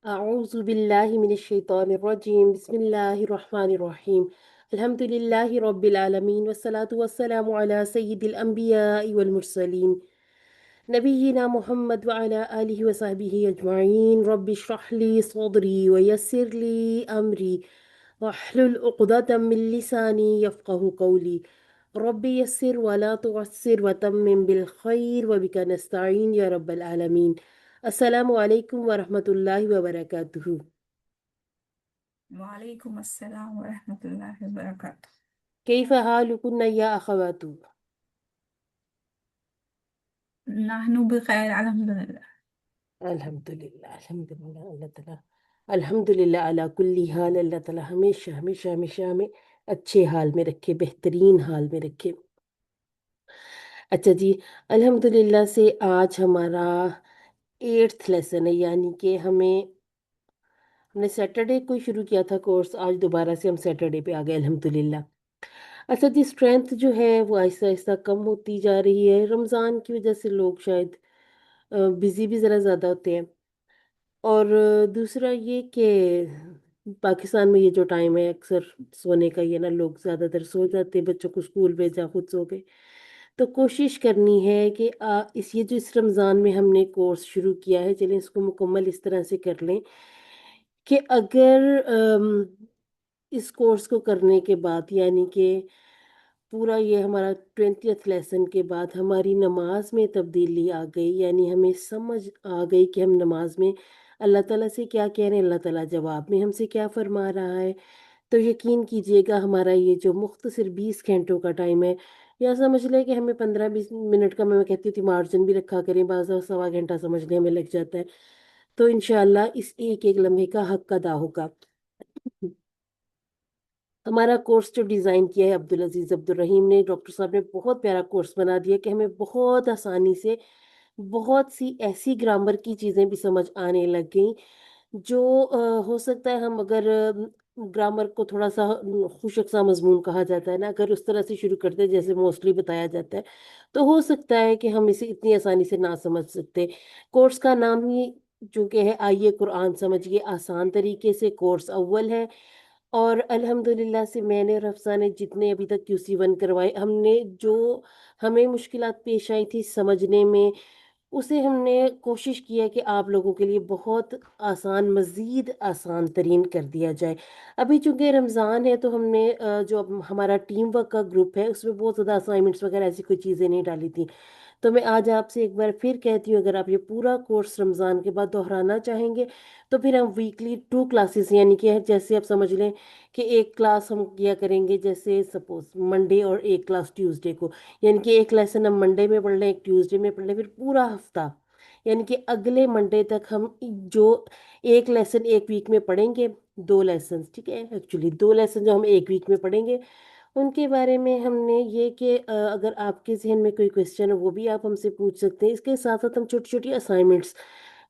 أعوذ بالله من الشيطان الرجيم بسم الله الرحمن الرحيم الحمد لله رب العالمين والصلاة والسلام على سيد الأنبياء والمرسلين نبينا محمد وعلى آله وصحبه أجمعين رب اشرح لي صدري ويسر لي أمري واحلل عقدة من لساني يفقه قولي رب يسر ولا تعسر وتمم بالخير وبك نستعين يا رب العالمين. السلام عليكم ورحمة الله وبركاته. وعليكم السلام ورحمة الله وبركاته. كيف حالكن يا أخوات؟ نحن بخير الحمد لله. الحمد لله الحمد لله اللہ تعالیٰ الحمد للہ علی کلی حال. اللہ تعالیٰ ہمیشہ ہمیشہ ہمیشہ ہمیں اچھے حال میں رکھے، بہترین حال میں رکھے. اچھا جی، الحمد للہ سے آج ہمارا 8th لیسن ہے، یعنی کہ ہم نے سیٹرڈے کو شروع کیا تھا کورس، آج دوبارہ سے ہم سیٹرڈے پہ آ گئے الحمد للہ. اچھا جی، اسٹرینتھ جو ہے وہ آہستہ آہستہ کم ہوتی جا رہی ہے. رمضان کی وجہ سے لوگ شاید بزی بھی ذرا زیادہ ہوتے ہیں، اور دوسرا یہ کہ پاکستان میں یہ جو ٹائم ہے اکثر سونے کا، یہ نا لوگ زیادہ تر سو جاتے ہیں، بچوں کو اسکول بھیجا خود سو گئے. تو کوشش کرنی ہے کہ اس رمضان میں ہم نے کورس شروع کیا ہے، چلیں اس کو مکمل اس طرح سے کر لیں کہ اگر اس کورس کو کرنے کے بعد، یعنی کہ پورا یہ ہمارا 20th لیسن کے بعد ہماری نماز میں تبدیلی آ گئی، یعنی ہمیں سمجھ آ گئی کہ ہم نماز میں اللہ تعالیٰ سے کیا کہہ رہے ہیں، اللہ تعالیٰ جواب میں ہم سے کیا فرما رہا ہے، تو یقین کیجئے گا ہمارا یہ جو مختصر 20 گھنٹوں کا ٹائم ہے، یا سمجھ لیں کہ ہمیں 15-20 منٹ کا، میں کہتی تھی مارجن بھی رکھا کریں، بعض سوا گھنٹہ سمجھ لیں ہمیں لگ جاتا ہے، تو انشاءاللہ اس ایک ایک لمحے کا حق ادا ہوگا. ہمارا کورس جو ڈیزائن کیا ہے عبدالعزیز عبدالرحیم نے، ڈاکٹر صاحب نے بہت پیارا کورس بنا دیا کہ ہمیں بہت آسانی سے بہت سی ایسی گرامر کی چیزیں بھی سمجھ آنے لگ گئیں جو ہو سکتا ہے ہم اگر گرامر کو تھوڑا سا خشک سا مضمون کہا جاتا ہے نا، اگر اس طرح سے شروع کرتے جیسے موسٹلی بتایا جاتا ہے، تو ہو سکتا ہے کہ ہم اسے اتنی آسانی سے نہ سمجھ سکتے. کورس کا نام ہی چونکہ ہے آئیے قرآن سمجھیے آسان طریقے سے، کورس اول ہے. اور الحمدللہ سے میں نے اور حفصہ نے جتنے ابھی تک QC1 کروائے، ہم نے جو ہمیں مشکلات پیش آئی تھی سمجھنے میں، اسے ہم نے کوشش کی ہے کہ آپ لوگوں کے لیے بہت آسان، مزید آسان ترین کر دیا جائے. ابھی چونکہ رمضان ہے تو ہم نے جو ہمارا ٹیم ورک کا گروپ ہے اس میں بہت زیادہ اسائنمنٹس وغیرہ ایسی کوئی چیزیں نہیں ڈالی تھیں. تو میں آج آپ سے ایک بار پھر کہتی ہوں، اگر آپ یہ پورا کورس رمضان کے بعد دہرانا چاہیں گے تو پھر ہم ویکلی 2 کلاسز، یعنی کہ جیسے آپ سمجھ لیں کہ ایک کلاس ہم کیا کریں گے، جیسے سپوز منڈے اور ایک کلاس ٹیوزڈے کو، یعنی کہ ایک لیسن ہم منڈے میں پڑھ لیں، ایک ٹیوزڈے میں پڑھ لیں، پھر پورا ہفتہ یعنی کہ اگلے منڈے تک ہم جو ایک لیسن ایک ویک میں پڑھیں گے، 2 لیسنز، ٹھیک ہے، ایکچولی 2 لیسن جو ہم ایک ویک میں پڑھیں گے، ان کے بارے میں ہم نے یہ کہ اگر آپ کے ذہن میں کوئی کویسچن ہے وہ بھی آپ ہم سے پوچھ سکتے ہیں. اس کے ساتھ ساتھ ہم چھوٹی چھوٹی اسائنمنٹس،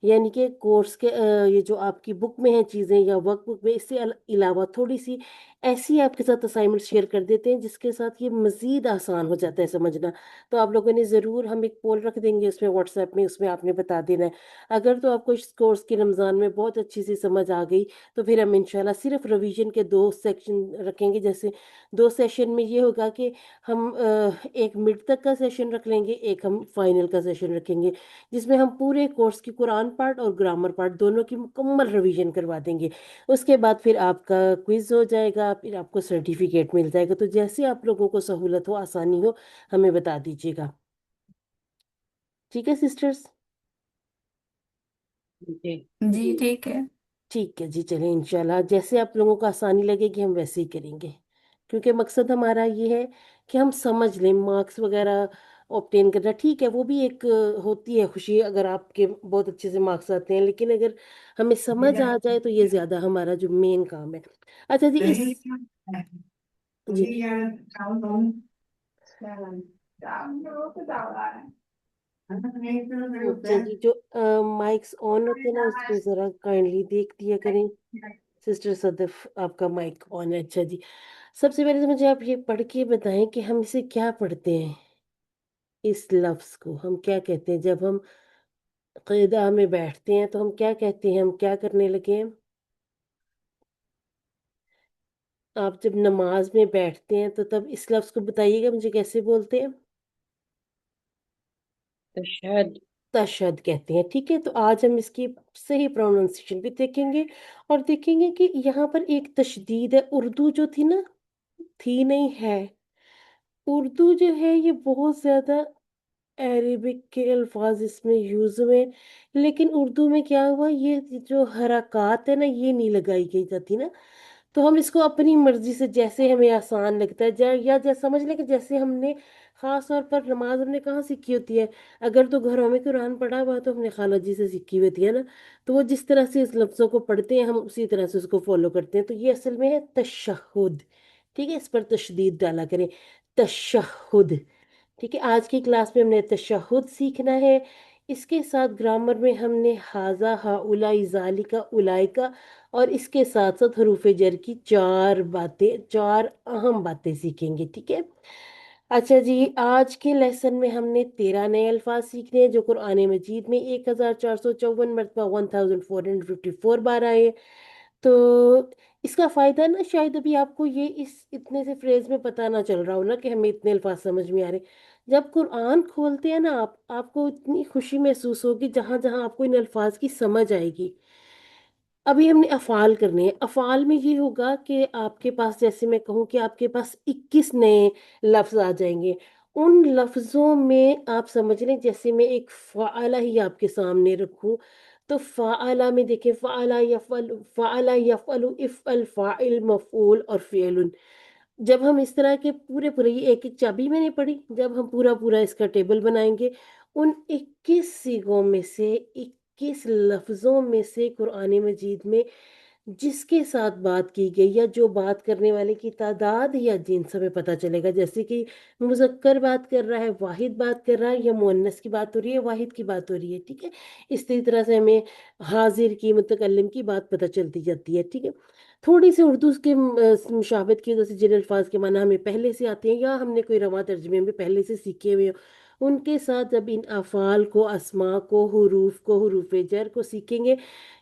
یعنی کہ کورس کے یہ جو آپ کی بک میں ہیں چیزیں یا ورک بک میں، اس سے علاوہ تھوڑی سی ایسی آپ کے ساتھ اسائنمنٹ شیئر کر دیتے ہیں جس کے ساتھ یہ مزید آسان ہو جاتا ہے سمجھنا. تو آپ لوگوں نے ضرور، ہم ایک پول رکھ دیں گے اس میں واٹس ایپ میں، اس میں آپ نے بتا دینا ہے. اگر تو آپ کو اس کورس کی رمضان میں بہت اچھی سی سمجھ آ گئی تو پھر ہم انشاءاللہ صرف ریویژن کے 2 سیکشن رکھیں گے. جیسے 2 سیشن میں یہ ہوگا کہ ہم ایک مڈ تک کا سیشن رکھ لیں گے، ایک ہم فائنل کا سیشن رکھیں گے، جس میں ہم پورے کورس کی قرآن پارٹ اور گرامر پارٹ دونوں کی مکمل ریویژن کروا دیں گے. اس کے بعد پھر آپ کا کوئز ہو جائے گا، پھر آپ کو سرٹیفکیٹ مل جائے گا. تو جیسے آپ لوگوں کو سہولت ہو، آسانی ہو، ہمیں بتا دیجیے گا. ٹھیک ہے سسٹرز؟ جی ٹھیک ہے. ٹھیک ہے جی، چلیں انشاءاللہ جیسے آپ لوگوں کو آسانی لگے گی ہم ویسے ہی کریں گے، کیونکہ مقصد ہمارا یہ ہے کہ ہم سمجھ لیں. مارکس وغیرہ اوبٹین کرنا ٹھیک ہے، وہ بھی ایک ہوتی ہے خوشی اگر آپ کے بہت اچھے سے مارکس آتے ہیں، لیکن اگر ہمیں سمجھ آ جائے تو یہ زیادہ ہمارا جو مین کام ہے. اچھا جی، جی اچھا جی، جو مائکس آن ہوتے ہیں نا اس پہ ذرا کائنڈلی دیکھ دیا کریں. سسٹر صدف آپ کا مائک آن ہے. اچھا جی، سب سے پہلے تو مجھے آپ یہ پڑھ کے بتائیں کہ ہم اسے کیا پڑھتے ہیں، اس لفظ کو ہم کیا کہتے ہیں جب ہم क़िदा में बैठते हैं तो हम क्या कहते हैं, हम क्या करने लगे हैं? आप जब नमाज में बैठते हैं तो तब इस लफ्ज़ को बताइएगा मुझे कैसे बोलते हैं? तशहद। तशहद कहते हैं, ठीक है? तो आज हम इसकी सही प्रोनाउंसिएशन भी देखेंगे और देखेंगे कि यहाँ पर एक तशदीद है। उर्दू जो थी ना, थी नहीं है। उर्दू जो है ये बहुत ज़्यादा अरेबिक के अल्फाज इसमें यूज़ हुए, लेकिन उर्दू में क्या हुआ, ये जो हरकत है ना ये नहीं लगाई गई जाती ना, तो हम इसको अपनी मर्जी से जैसे हमें आसान लगता है या जैसे समझ लें कि जैसे हमने खास तौर पर नमाज हमने कहाँ सीखी होती है। अगर तो घरों में कुरान पढ़ा हुआ तो हमने खाला जी से सीखी होती है ना, तो वो जिस तरह से इस लफ्ज़ों को पढ़ते हैं हम उसी तरह से उसको फॉलो करते हैं। तो ये असल में है तशहुद, ठीक है? इस पर तशदीद डाला करें, तशहुद। ठीक है, आज की क्लास में हमने तशहुद सीखना है। इसके साथ ग्रामर में हमने हाजा, हाउला, ज़ालिका, उलाइका और इसके साथ साथ हरूफ जर की चार बातें, चार अहम बातें सीखेंगे, ठीक है? अच्छा जी, आज के लेसन में हमने 13 नए अल्फाज सीखने हैं जो कुरान मजीद में 1454 मरतबा 1454 बार आए। तो इसका फ़ायदा ना शायद अभी आपको ये इस इतने से फ्रेज़ में पता ना चल रहा हो ना कि हमें इतने अल्फाज समझ में आ रहे। जब कुरान खोलते हैं ना आप, आपको इतनी खुशी महसूस होगी जहाँ जहाँ आपको इन अल्फाज की समझ आएगी। अभी हमने अफ़ाल करने हैं। अफ़ाल में ये होगा कि आपके पास, जैसे मैं कहूँ कि आपके पास 21 नए लफ्ज़ आ जाएँगे। उन लफ्ज़ों में आप समझ लें जैसे मैं एक फ़अला ही आपके सामने रखूँ, तो फ़अला में देखिए फ़अला यफ़अलु, इफ़अल, फ़ाइल, मफ़ऊल और फ़िअलुन। जब हम इस तरह के पूरे-पूरे ये एक-एक चाबी मैंने पढ़ी, जब हम पूरा-पूरा इसका टेबल बनाएँगे, उन 21 सीगों में से 21 लफ्ज़ों में से कुरान मजीद में जिसके साथ बात की गई या जो बात करने वाले की तादाद या जिन्स हमें पता चलेगा। जैसे कि मुज़क्कर बात कर रहा है, वाहिद बात कर रहा है या मुअन्नस की बात हो रही है, वाहिद की बात हो रही है, ठीक है? इसी तरह से हमें हाज़िर की, मुतकल्लिम की बात पता चलती जाती है, ठीक है? थोड़ी-सी उर्दू के मुशावहत की वजह से जिन अल्फ़ाज़ के माना हमें पहले से आते हैं या हमने कोई रवां तर्जुमे में पहले से सीखे हुए हों, उनके साथ जब इन अफ़ाल को, अस्मा को, हुरूफ़ जर को सीखेंगे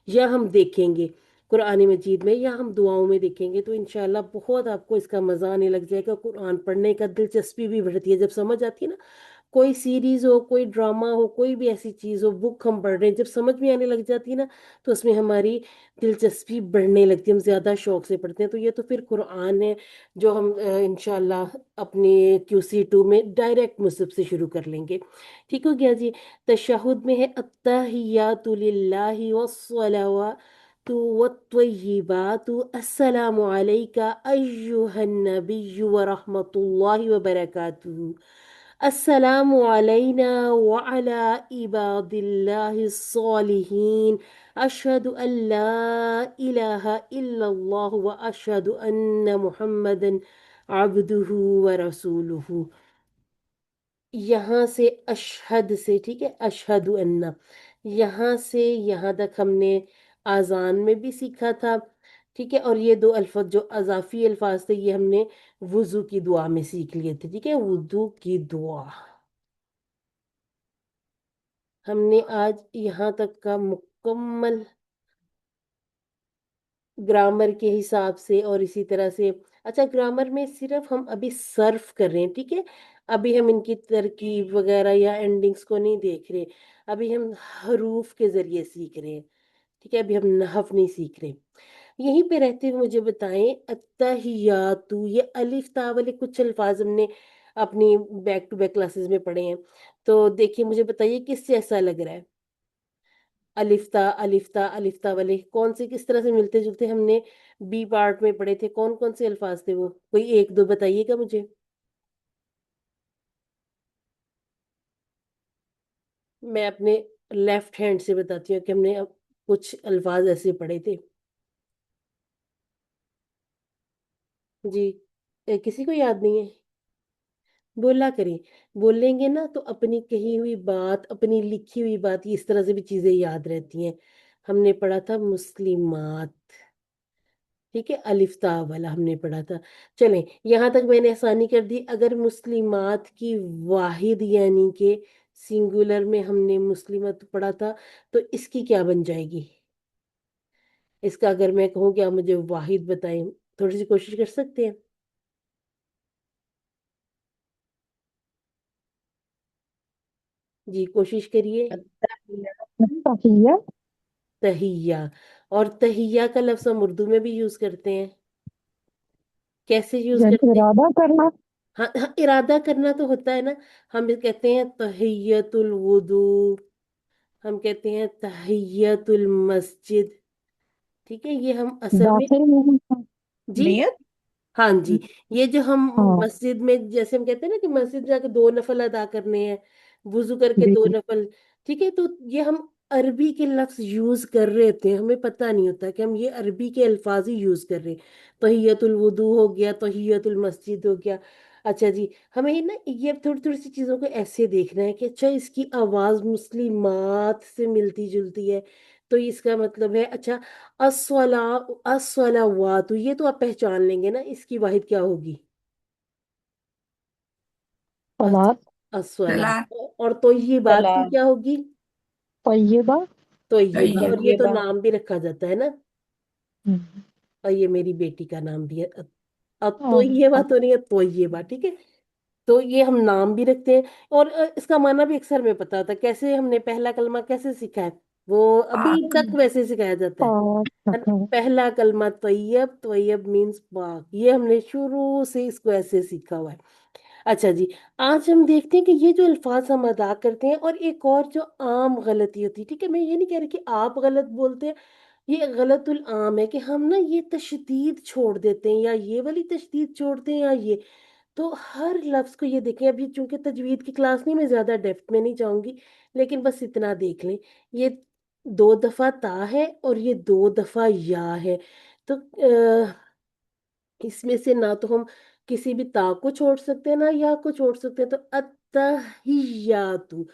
या हम देखेंगे कुरान मजीद में या हम दुआओं में देखेंगे तो इंशाअल्लाह बहुत आपको इसका मज़ा आने लग जाएगा। कुरान पढ़ने का दिलचस्पी भी बढ़ती है, जब समझ आती है ना, कोई सीरीज़ हो, कोई ड्रामा हो, कोई भी ऐसी चीज़ हो, बुक हम पढ़ रहे हैं, जब समझ में आने लग जाती है ना, तो उसमें हमारी दिलचस्पी बढ़ने लगती है, हम ज़्यादा शौक से पढ़ते हैं। तो ये तो फिर कुरान है जो हम इंशाअल्लाह अपने QC2 में डायरेक्ट मुसहफ से शुरू कर लेंगे। ठीक हो गया जी? तशहुद में है अत्तहियातु लिल्लाहि वस्सलावातु वत्तय्यिबातु अस्सलामु अलैका अय्युहन नबिय्यु व रहमतुल्लाहि व बरकातुहू। अस्सलामु अलैना व अला इबादिल्लाहिस सालिहीन। अशहदु अल्ला इलाहा इल्लल्लाह व अशहदु अन्न मुहम्मदन अब्दुहु व रसूलुहु। यहाँ से अशहद से, ठीक है, अशहदु अन्ना, यहाँ से यहाँ तक हमने आज़ान में भी सीखा था, ठीक है? और ये 2 अल्फ़ाज़ जो अज़ाफ़ी अल्फ़ाज़ थे ये हमने वुज़ू की दुआ में सीख लिए थे, ठीक है? वुज़ू की दुआ। हमने आज यहाँ तक का मुकम्मल ग्रामर के हिसाब से और इसी तरह से, अच्छा ग्रामर में सिर्फ हम अभी सर्फ कर रहे हैं, ठीक है? अभी हम इनकी तरकीब वगैरह या एंडिंग्स को नहीं देख रहे, अभी हम हरूफ के ज़रिए सीख रहे हैं, ठीक है? अभी हम नहव नहीं सीख रहे। यहीं पे रहते हुए मुझे बताएं, अत्तहियातु, ये अलिफ ता वाले कुछ अल्फाज हमने अपनी बैक टू बैक क्लासेस में पढ़े हैं, तो देखिए मुझे बताइए किससे ऐसा लग रहा है? अलिफ्ता वाले कौन से किस तरह से मिलते जुलते हमने बी पार्ट में पढ़े थे, कौन कौन से अल्फाज थे वो, कोई एक दो बताइएगा मुझे। मैं अपने लेफ्ट हैंड से बताती हूँ कि हमने अब कुछ अल्फाज ऐसे पढ़े थे जी। किसी को याद नहीं है? बोला करें, बोलेंगे ना तो अपनी कही हुई बात, अपनी लिखी हुई बात, ये इस तरह से भी चीजें याद रहती हैं। हमने पढ़ा था मुस्लिमात, ठीक है, अलिफ्ता वाला हमने पढ़ा था। चलें, यहाँ तक मैंने आसानी कर दी। अगर मुस्लिमात की वाहिद यानी कि सिंगुलर में हमने मुस्लिमत पढ़ा था, तो इसकी क्या बन जाएगी? इसका अगर मैं कहूँ कि आप मुझे वाहिद बताएं, थोड़ी सी कोशिश कर सकते हैं? जी कोशिश करिए। तहिया। तहिया। और तहिया का लफ्ज हम उर्दू में भी यूज करते हैं। कैसे यूज जब करते हैं? इरादा करना। हाँ हाँ, इरादा करना तो होता है ना। हम ये कहते हैं तहियतुल वुदू, हम कहते हैं तहियतुल मस्जिद। ठीक है, ये हम असल में। दाखिल नहीं था। जी। नियत। हाँ जी। ये जो हम हाँ मस्जिद में जैसे हम कहते हैं ना कि मस्जिद जाके दो नफल अदा करने हैं, वुजू करके जी। दो नफल। ठीक है, तो ये हम अरबी के लफ्ज यूज कर रहे होते हैं, हमें पता नहीं होता कि हम ये अरबी के अल्फाज ही यूज कर रहे हैं। तहियतुल वुदू हो गया, तहियतुल मस्जिद हो गया। अच्छा जी, हमें ना ये थोड़ी थोड़ी सी चीजों को ऐसे देखना है कि अच्छा इसकी आवाज मुस्लिमात से मिलती जुलती है, तो इसका मतलब है अच्छा अस्वला, अस्वलावातु, ये तो आप पहचान लेंगे ना, इसकी वाहिद क्या होगी? अस, सलात। अस्वला। सलात। और तो ये बात की सलाम। क्या होगी? तय्यबा। तो ये बा, और ये तो तय्यबा। नाम भी रखा जाता है ना। हम्म। और ये मेरी बेटी का नाम भी है। अब तो और ये बात हो रही है, तो ये बात ठीक है। तो ये हम नाम भी रखते हैं। और इसका माना भी अक्सर में पता होता है, कैसे हमने पहला कलमा कैसे सीखा है, वो अभी पाक। तक वैसे सिखाया जाता पाक है ना? रखा। पहला कलमा तैयब, तैयब मीन्स पाक, ये हमने शुरू से इसको ऐसे सीखा हुआ है। अच्छा जी, आज हम देखते हैं कि ये जो अल्फाज हम अदा करते हैं, और एक और जो आम गलती होती है, ठीक है, मैं ये नहीं कह रही कि आप गलत बोलते हैं, ये गलतुल आम है कि हम ना ये तशदीद छोड़ देते हैं, या ये वाली तशदीद छोड़ते हैं, या ये। तो हर लफ्ज को ये देखें, अभी चूंकि तजवीद की क्लास नहीं, मैं ज्यादा डेप्थ में नहीं जाऊंगी, लेकिन बस इतना देख लें। ये दो दफा ता है और ये दो दफा या है। तो इसमें से ना तो हम किसी भी ता को छोड़ सकते हैं ना या को छोड़ सकते हैं, तो अत्तहियातु,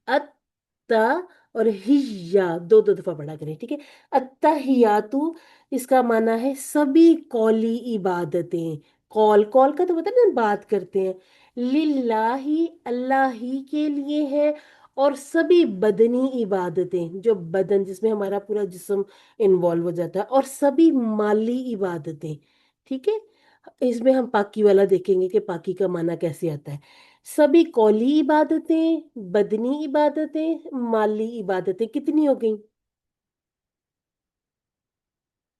अत्ता और हिया दो दो दफा पढ़ा करें, ठीक है। अत्तहियातु, इसका माना है सभी कौली इबादतें। कौल, कौल का तो पता है ना, बात करते हैं। लिल्लाही, अल्लाह ही के लिए है। और सभी बदनी इबादतें, जो बदन जिसमें हमारा पूरा जिस्म इन्वॉल्व हो जाता है, और सभी माली इबादतें। ठीक है, इसमें हम पाकी वाला देखेंगे कि पाकी का माना कैसे आता है। सभी कौली इबादतें, बदनी इबादतें, माली इबादतें, कितनी हो गई?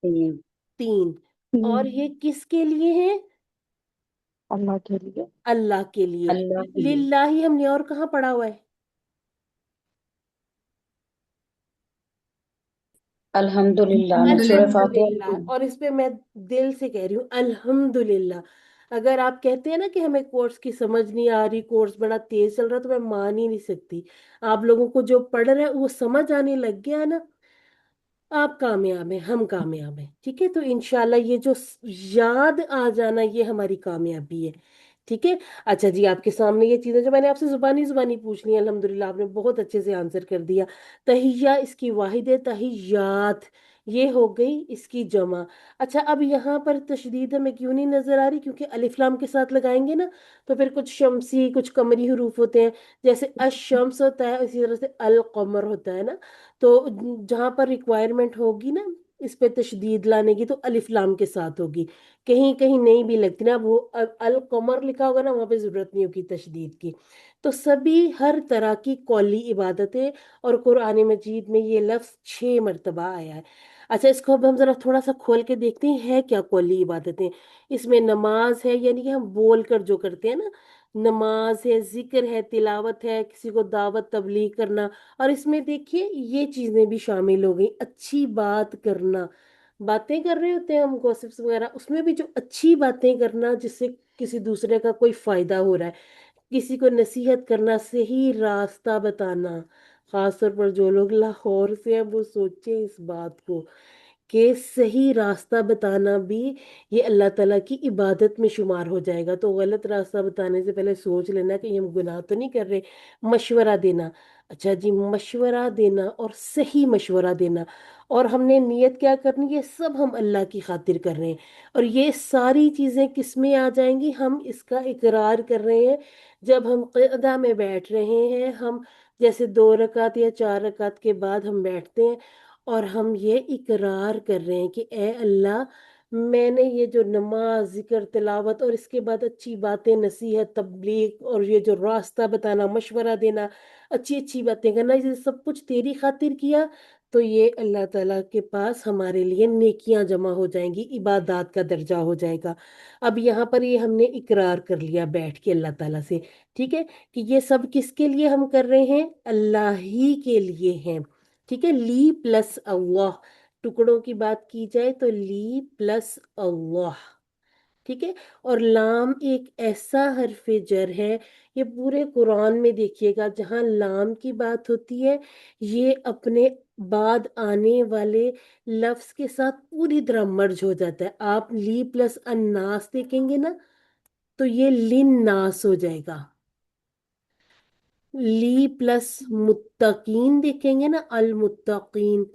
तीन। तीन। और तीन। ये किसके लिए है? अल्लाह के लिए। अल्लाह के लिए। अल्लाह के लिए। लिल्लाही हमने और कहाँ पढ़ा हुआ है? अल्हम्दुलिल्लाह में सूरह फातिहा में अल्हम्दुलिल्लाह। भी। और इस पे मैं दिल से कह रही हूँ अल्हम्दुलिल्लाह। अगर आप कहते हैं ना कि हमें कोर्स की समझ नहीं आ रही, कोर्स बड़ा तेज चल रहा है, तो मैं मान ही नहीं सकती। आप लोगों को जो पढ़ रहे हैं वो समझ आने लग गया है ना, आप कामयाब हैं, हम कामयाब हैं, ठीक है। तो इंशाल्लाह ये जो याद आ जाना, ये हमारी कामयाबी है, ठीक है। अच्छा जी, आपके सामने ये चीजें जो मैंने आपसे जुबानी जुबानी पूछ ली, अल्हम्दुलिल्लाह आपने बहुत अच्छे से आंसर कर दिया। तहिया इसकी वाहिद है, तहियात ये हो गई इसकी जमा। अच्छा, अब यहाँ पर तशदीद हमें क्यों नहीं नजर आ रही? क्योंकि अलिफ लाम के साथ लगाएंगे ना, तो फिर कुछ शमसी कुछ कमरी हरूफ होते हैं। जैसे अशम्स होता है, इसी तरह से अल कमर होता है ना। तो जहां पर रिक्वायरमेंट होगी ना इस पे तशदीद लाने की, तो अलिफ लाम के साथ होगी। कहीं कहीं नहीं भी लगती ना, वो अल कमर लिखा होगा ना, वहां पे जरूरत नहीं होगी तशदीद की। तो सभी हर तरह की कौली इबादतें, और कुरान मजीद में ये लफ्ज 6 मरतबा आया है। अच्छा, इसको अब हम जरा थोड़ा सा खोल के देखते हैं है क्या कौली इबादतें। इसमें नमाज है, यानी कि हम बोल कर जो करते हैं ना, नमाज है, जिक्र है, तिलावत है, किसी को दावत तबलीग करना। और इसमें देखिए ये चीजें भी शामिल हो गई, अच्छी बात करना। बातें कर रहे होते हैं हम गॉसिप्स वगैरह, उसमें भी जो अच्छी बातें करना जिससे किसी दूसरे का कोई फायदा हो रहा है, किसी को नसीहत करना, सही रास्ता बताना। खासतौर पर जो लोग लाहौर से हैं वो सोचे इस बात को कि सही रास्ता बताना भी ये अल्लाह ताला की इबादत में शुमार हो जाएगा। तो गलत रास्ता बताने से पहले सोच लेना कि हम गुनाह तो नहीं कर रहे। मशवरा देना, अच्छा जी, मशवरा देना और सही मशवरा देना। और हमने नियत क्या करनी है, सब हम अल्लाह की खातिर कर रहे हैं। और ये सारी चीज़ें किस में आ जाएंगी? हम इसका इकरार कर रहे हैं जब हम क़िदा में बैठ रहे हैं, हम जैसे 2 रकात या 4 रकात के बाद हम बैठते हैं और हम ये इकरार कर रहे हैं कि ए अल्लाह, मैंने ये जो नमाज, जिक्र, तिलावत और इसके बाद अच्छी बातें, नसीहत, तबलीग और ये जो रास्ता बताना, मशवरा देना, अच्छी अच्छी बातें करना, ये सब कुछ तेरी खातिर किया, तो ये अल्लाह ताला के पास हमारे लिए नेकियां जमा हो जाएंगी, इबादत का दर्जा हो जाएगा। अब यहाँ पर ये हमने इकरार कर लिया बैठ के अल्लाह ताला से, ठीक है, कि ये सब किसके लिए हम कर रहे हैं, अल्लाह ही के लिए हैं। ठीक है, ली प्लस अल्लाह, टुकड़ों की बात की जाए तो ली प्लस अल्लाह। ठीक है, और लाम एक ऐसा हरफ जर है, ये पूरे कुरान में देखिएगा जहां लाम की बात होती है, ये अपने बाद आने वाले लफ्ज के साथ पूरी तरह मर्ज हो जाता है। आप ली प्लस अन्नास देखेंगे ना, तो ये लिन नास हो जाएगा। ली प्लस मुत्तकीन देखेंगे ना, अल मुत्तकीन,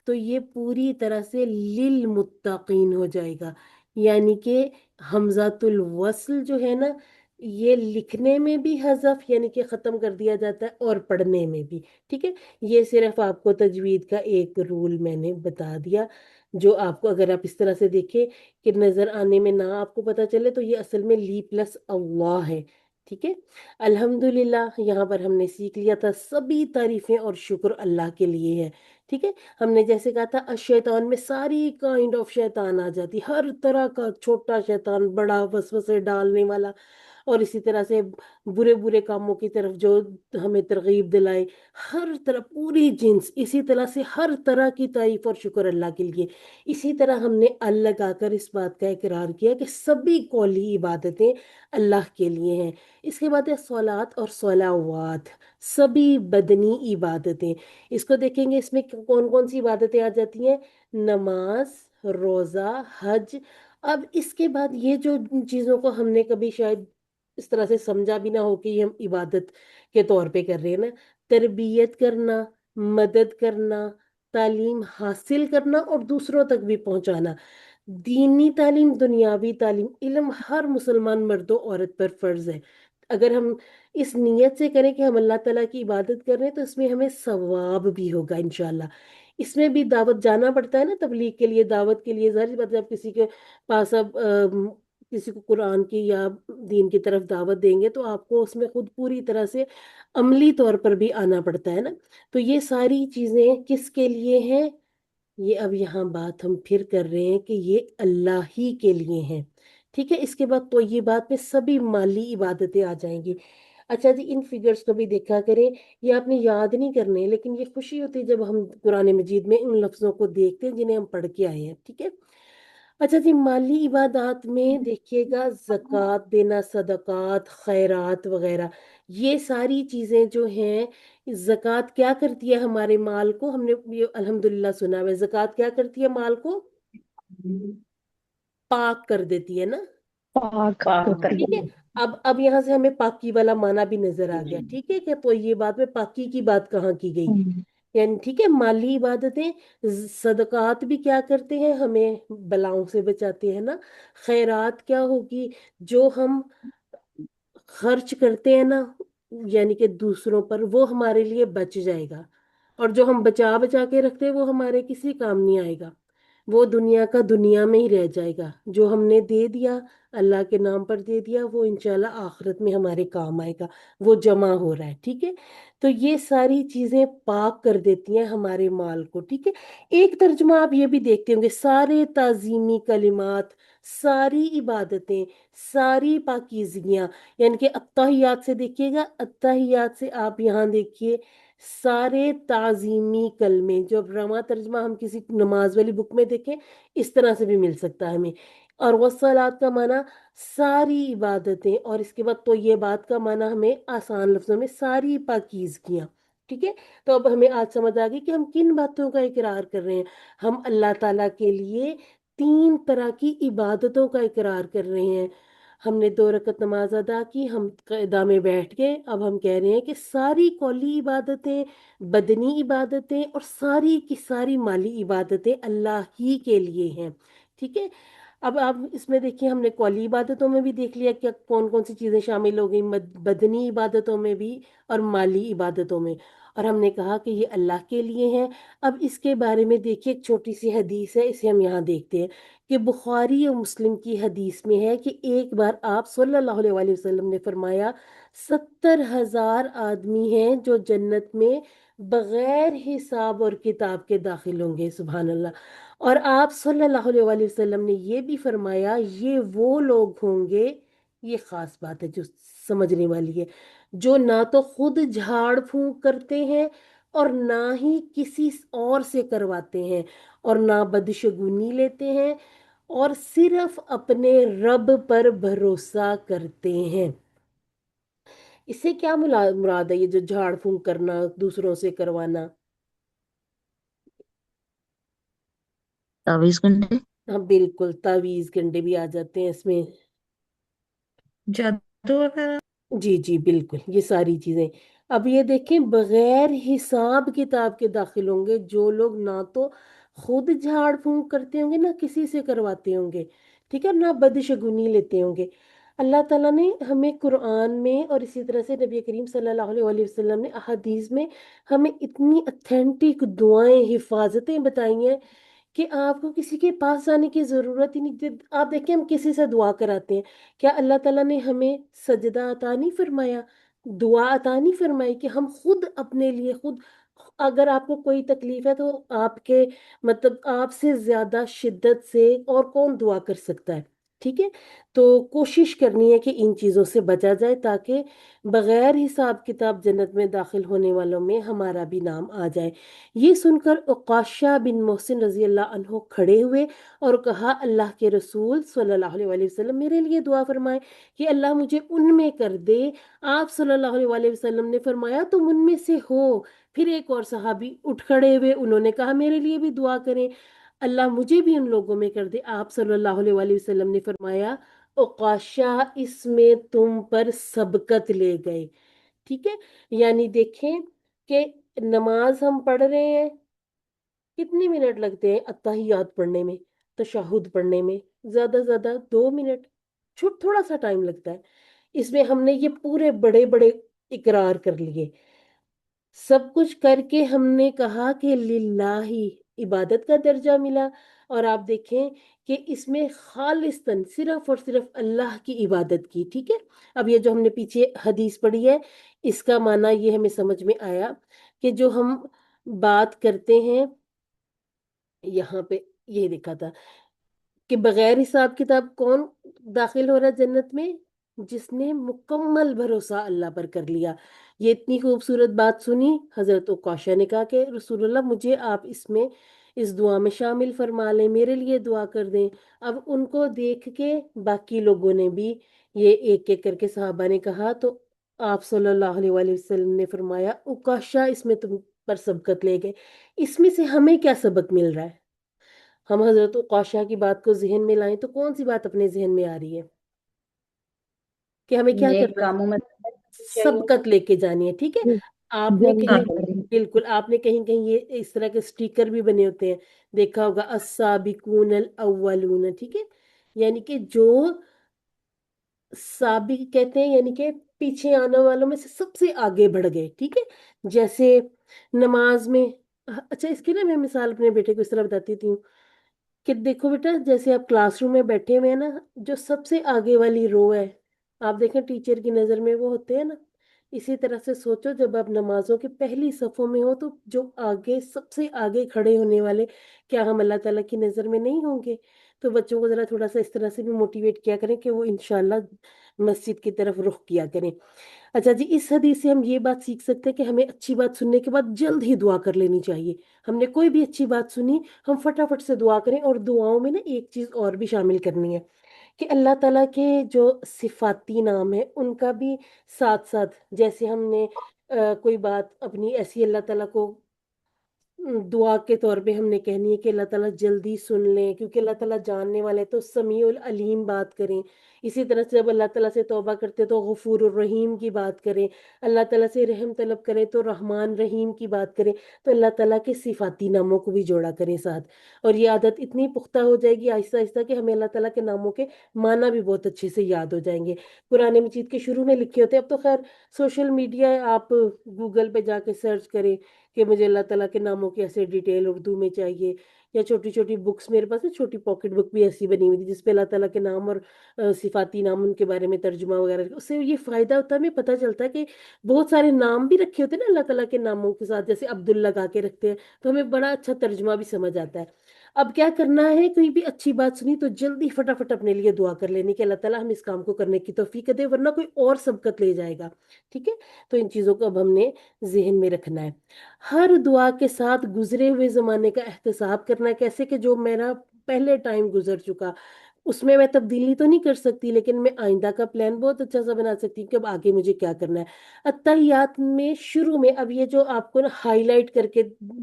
तो ये पूरी तरह से लिल मुत्तकीन हो जाएगा। यानी कि हमजातुल वस्ल जो है ना, ये लिखने में भी हज़फ यानी कि ख़त्म कर दिया जाता है और पढ़ने में भी। ठीक है, ये सिर्फ आपको तजवीद का एक रूल मैंने बता दिया, जो आपको अगर आप इस तरह से देखें कि नज़र आने में ना आपको पता चले, तो ये असल में ली प्लस अल्लाह है। ठीक है, अल्हम्दुलिल्लाह, यहाँ पर हमने सीख लिया था सभी तारीफें और शुक्र अल्लाह के लिए है। ठीक है, हमने जैसे कहा था अशैतान में सारी काइंड ऑफ शैतान आ जाती, हर तरह का, छोटा शैतान, बड़ा, वसवसे डालने वाला, और इसी तरह से बुरे बुरे कामों की तरफ जो हमें तरगीब दिलाए, हर तरह पूरी जिन्स, इसी तरह से हर तरह की तारीफ और शुक्र अल्लाह के लिए। इसी तरह हमने अल्लाह लगाकर इस बात का इकरार किया कि सभी कौली इबादतें अल्लाह के लिए हैं। इसके बाद है सलात और सलावात, सभी बदनी इबादतें। इसको देखेंगे, इसमें कौन कौन सी इबादतें आ जाती हैं, नमाज, रोज़ा, हज। अब इसके बाद ये जो चीज़ों को हमने कभी शायद इस तरह से समझा भी ना हो कि ये हम इबादत के तौर पे कर रहे हैं ना, तरबियत करना, मदद करना, तालीम हासिल करना और दूसरों तक भी पहुंचाना, दीनी तालीम, दुनियावी तालीम, इल्म हर मुसलमान मर्द और औरत पर फर्ज है। अगर हम इस नीयत से करें कि हम अल्लाह ताला की इबादत कर रहे हैं, तो इसमें हमें सवाब भी होगा इंशाल्लाह। इसमें भी दावत जाना पड़ता है ना, तबलीग के लिए, दावत के लिए। जाहिर बात है, आप किसी के पास अब किसी को कुरान की या दीन की तरफ दावत देंगे, तो आपको उसमें खुद पूरी तरह से अमली तौर पर भी आना पड़ता है ना। तो ये सारी चीजें किसके लिए हैं, ये अब यहाँ बात हम फिर कर रहे हैं कि ये अल्लाह ही के लिए हैं। ठीक है, इसके बाद तो ये बात में सभी माली इबादतें आ जाएंगी। अच्छा जी, इन फिगर्स को भी देखा करें, ये आपने याद नहीं करने, लेकिन ये खुशी होती है जब हम कुरान मजीद में इन लफ्जों को देखते हैं जिन्हें हम पढ़ के आए हैं। ठीक है, अच्छा जी, माली इबादत में देखिएगा, ज़कात देना, सदकात, खैरात वगैरह, ये सारी चीज़ें जो हैं, ज़कात क्या करती है हमारे माल को, हमने ये अल्हम्दुलिल्लाह सुना है, ज़कात क्या करती है माल को, पाक कर देती है ना। पाक पाक करती ठीक है, है। अब यहाँ से हमें पाकी वाला माना भी नजर आ गया। ठीक है, क्या तो ये बात में पाकी की बात कहाँ की गई, हम्म, यानी ठीक है, माली इबादतें, सदकात भी क्या करते हैं, हमें बलाओं से बचाते हैं ना। खैरात क्या होगी, जो हम खर्च करते हैं ना, यानी कि दूसरों पर, वो हमारे लिए बच जाएगा। और जो हम बचा बचा के रखते हैं, वो हमारे किसी काम नहीं आएगा, वो दुनिया का दुनिया में ही रह जाएगा। जो हमने दे दिया, अल्लाह के नाम पर दे दिया, वो इंशाल्लाह आखिरत में हमारे काम आएगा, वो जमा हो रहा है। ठीक है, तो ये सारी चीजें पाक कर देती हैं हमारे माल को। ठीक है, एक तर्जुमा आप ये भी देखते होंगे, सारे ताजीमी कलिमात, सारी इबादतें, सारी पाकीज़गियाँ, यानी कि अत्तहियात से देखिएगा, अत्तहियात से आप यहाँ देखिए, सारे ताजीमी कलमे, जो अब रमा तर्जमा हम किसी नमाज वाली बुक में देखें, इस तरह से भी मिल सकता है हमें। और वस्सलात का माना सारी इबादतें, और इसके बाद तो ये बात का माना हमें आसान लफ्जों में सारी पाकीज़गियाँ। ठीक है, तो अब हमें आज समझ आ गई कि हम किन बातों का इकरार कर रहे हैं। हम अल्लाह ताला के लिए 3 तरह की इबादतों का इकरार कर रहे हैं। हमने 2 रकत नमाज अदा की, हम क़िदा में बैठ गए, अब हम कह रहे हैं कि सारी कौली इबादतें, बदनी इबादतें और सारी की सारी माली इबादतें अल्लाह ही के लिए हैं। ठीक है, अब आप इसमें देखिए, हमने कौली इबादतों में भी देख लिया कि कौन कौन सी चीज़ें शामिल हो गई, बदनी इबादतों में भी और माली इबादतों में, और हमने कहा कि ये अल्लाह के लिए हैं। अब इसके बारे में देखिए, एक छोटी सी हदीस है, इसे हम यहाँ देखते हैं कि बुखारी और मुस्लिम की हदीस में है कि एक बार आप सल्लल्लाहु अलैहि वसल्लम ने फरमाया, 70,000 आदमी हैं जो जन्नत में बगैर हिसाब और किताब के दाखिल होंगे, सुभान अल्लाह। और आप सल्लल्लाहु अलैहि वसल्लम ने ये भी फरमाया, ये वो लोग होंगे, ये खास बात है जो समझने वाली है, जो ना तो खुद झाड़ फूंक करते हैं और ना ही किसी और से करवाते हैं, और ना बदशगुनी लेते हैं, और सिर्फ अपने रब पर भरोसा करते हैं। इससे क्या मुराद है, ये जो झाड़ फूंक करना, दूसरों से करवाना? तावीज गंढे, हाँ बिल्कुल, तावीज गंडे भी आ जाते हैं इसमें। जादू वगैरह। जी जी बिल्कुल, ये सारी चीजें। अब ये देखें, बगैर हिसाब किताब के दाखिल होंगे जो लोग ना तो खुद झाड़ फूंक करते होंगे, ना किसी से करवाते होंगे, ठीक है, ना बदशगुनी लेते होंगे। अल्लाह ताला ने हमें कुरान में और इसी तरह से नबी करीम सल्लल्लाहु अलैहि वसल्लम ने अहदीस में हमें इतनी अथेंटिक दुआएं, हिफाजतें बताई हैं कि आपको किसी के पास जाने की जरूरत ही नहीं। आप देखिए, हम किसी से दुआ कराते हैं, क्या अल्लाह ताला ने हमें सजदा अता नहीं फरमाया, दुआ अता नहीं फरमाई कि हम खुद अपने लिए खुद, अगर आपको कोई तकलीफ है तो आपके मतलब आपसे ज्यादा शिद्दत से और कौन दुआ कर सकता है, ठीक है। तो कोशिश करनी है कि इन चीजों से बचा जाए, ताकि बगैर हिसाब किताब जन्नत में दाखिल होने वालों में हमारा भी नाम आ जाए। ये सुनकर उकाशा बिन मोहसिन रजी अल्लाह अन्हो खड़े हुए और कहा, अल्लाह के रसूल सल्लल्लाहु अलैहि वसल्लम मेरे लिए दुआ फरमाए कि अल्लाह मुझे उनमें कर दे। आप सल्लल्लाहु अलैहि वसल्लम ने फरमाया, तुम उनमें से हो। फिर एक और सहाबी उठ खड़े हुए, उन्होंने कहा, मेरे लिए भी दुआ करें, अल्लाह मुझे भी उन लोगों में कर दे। आप सल्लल्लाहु अलैहि वसल्लम ने फरमाया, उकाशा, इसमें तुम पर सबकत ले गए, ठीक है। यानी देखें कि नमाज हम पढ़ रहे हैं, कितने मिनट लगते हैं अत्तहियात पढ़ने में, तशहुद पढ़ने में? ज्यादा 2 मिनट, छोट थोड़ा सा टाइम लगता है। इसमें हमने ये पूरे बड़े बड़े इकरार कर लिए, सब कुछ करके हमने कहा कि लिल्लाही, इबादत का दर्जा मिला। और आप देखें कि इसमें खालिस्तन सिर्फ और सिर्फ अल्लाह की इबादत की, ठीक है। अब ये जो हमने पीछे हदीस पढ़ी है, इसका माना ये हमें समझ में आया कि जो हम बात करते हैं, यहाँ पे ये लिखा था कि बगैर हिसाब किताब कौन दाखिल हो रहा है जन्नत में? जिसने मुकम्मल भरोसा अल्लाह पर कर लिया। ये इतनी खूबसूरत बात सुनी, हजरत उकाशा ने कहा कि रसूलुल्लाह, मुझे आप इसमें इस दुआ में शामिल फरमा लें, मेरे लिए दुआ कर दें। अब उनको देख के बाकी लोगों ने भी, ये एक एक करके सहाबा ने कहा, तो आप सल्लल्लाहु अलैहि वसल्लम ने फरमाया, उकाशा, इसमें तुम पर सबकत ले गए। इसमें से हमें क्या सबक मिल रहा है? हम हजरत उकाशा की बात को जहन में लाएं तो कौन सी बात अपने जहन में आ रही है कि हमें क्या नेक करना कामों में है? चाहिए। सबकत लेके जानी है, ठीक है। आपने जल्दी कहीं, करें। बिल्कुल, आपने कहीं कहीं ये इस तरह के स्टिकर भी बने होते हैं, देखा होगा, अस्साबिकून अल अव्वलून, ठीक है। यानी कि जो साबिक कहते हैं, यानी कि पीछे आने वालों में से सबसे आगे बढ़ गए, ठीक है। जैसे नमाज में, अच्छा, इसकी ना मैं मिसाल अपने बेटे को इस तरह बताती थी कि देखो बेटा, जैसे आप क्लासरूम में बैठे हुए हैं ना, जो सबसे आगे वाली रो है, आप देखें टीचर की नज़र में वो होते हैं ना। इसी तरह से सोचो, जब आप नमाजों के पहली सफ़ों में हो, तो जो आगे सबसे आगे खड़े होने वाले, क्या हम अल्लाह ताला की नज़र में नहीं होंगे? तो बच्चों को ज़रा थोड़ा सा इस तरह से भी मोटिवेट किया करें कि वो इंशाल्लाह मस्जिद की तरफ रुख किया करें। अच्छा जी, इस हदीस से हम ये बात सीख सकते हैं कि हमें अच्छी बात सुनने के बाद जल्द ही दुआ कर लेनी चाहिए। हमने कोई भी अच्छी बात सुनी, हम फटाफट से दुआ करें, और दुआओं में ना एक चीज़ और भी शामिल करनी है कि अल्लाह ताला के जो सिफाती नाम है उनका भी साथ साथ, जैसे हमने कोई बात अपनी ऐसी अल्लाह ताला को दुआ के तौर पे हमने कहनी है कि अल्लाह ताला जल्दी सुन लें, क्योंकि अल्लाह ताला जानने वाले, तो समीउल अलीम बात करें। اسی طرح سے جب اللہ تعالیٰ سے توبہ کرتے تو غفور الرحیم کی بات کریں، اللہ تعالیٰ سے رحم طلب کریں تو رحمان رحیم کی بات کریں، تو اللہ تعالیٰ کے صفاتی ناموں کو بھی جوڑا کریں ساتھ، اور یہ عادت اتنی پختہ ہو جائے گی آہستہ آہستہ کہ ہمیں اللہ تعالیٰ کے ناموں کے معنی بھی بہت اچھے سے یاد ہو جائیں گے۔ قرآن مجید کے شروع میں لکھے ہوتے ہیں، اب تو خیر سوشل میڈیا ہے، آپ گوگل پہ جا کے سرچ کریں کہ مجھے اللہ تعالیٰ کے ناموں کی ایسے ڈیٹیل اردو میں چاہیے، یا چھوٹی چھوٹی بکس، میرے پاس نا چھوٹی پاکٹ بک بھی ایسی بنی ہوئی تھی جس پہ اللہ تعالیٰ کے نام اور صفاتی نام ان کے بارے میں ترجمہ وغیرہ، اس سے یہ فائدہ ہوتا ہے، ہمیں پتہ چلتا ہے کہ بہت سارے نام بھی رکھے ہوتے ہیں نا اللہ تعالیٰ کے ناموں کے ساتھ، جیسے عبد لگا کے رکھتے ہیں تو ہمیں بڑا اچھا ترجمہ بھی سمجھ آتا ہے۔ اب کیا کرنا ہے، کوئی بھی اچھی بات سنی تو جلدی فٹافٹ اپنے لیے دعا کر لینی کہ اللہ تعالیٰ ہمیں اس کام کو کرنے کی توفیق دے، ورنہ کوئی اور سبقت لے جائے گا، ٹھیک ہے؟ تو ان چیزوں کو اب ہم نے ذہن میں رکھنا ہے۔ ہر دعا کے ساتھ گزرے ہوئے زمانے کا احتساب کرنا ہے، کیسے کہ جو میرا پہلے ٹائم گزر چکا اس میں تبدیلی تو نہیں کر سکتی، لیکن میں آئندہ کا پلان بہت اچھا سا بنا سکتی ہوں کہ اب آگے مجھے کیا کرنا ہے۔ اتحیات میں شروع میں، اب یہ جو آپ کو نا ہائی لائٹ کر کے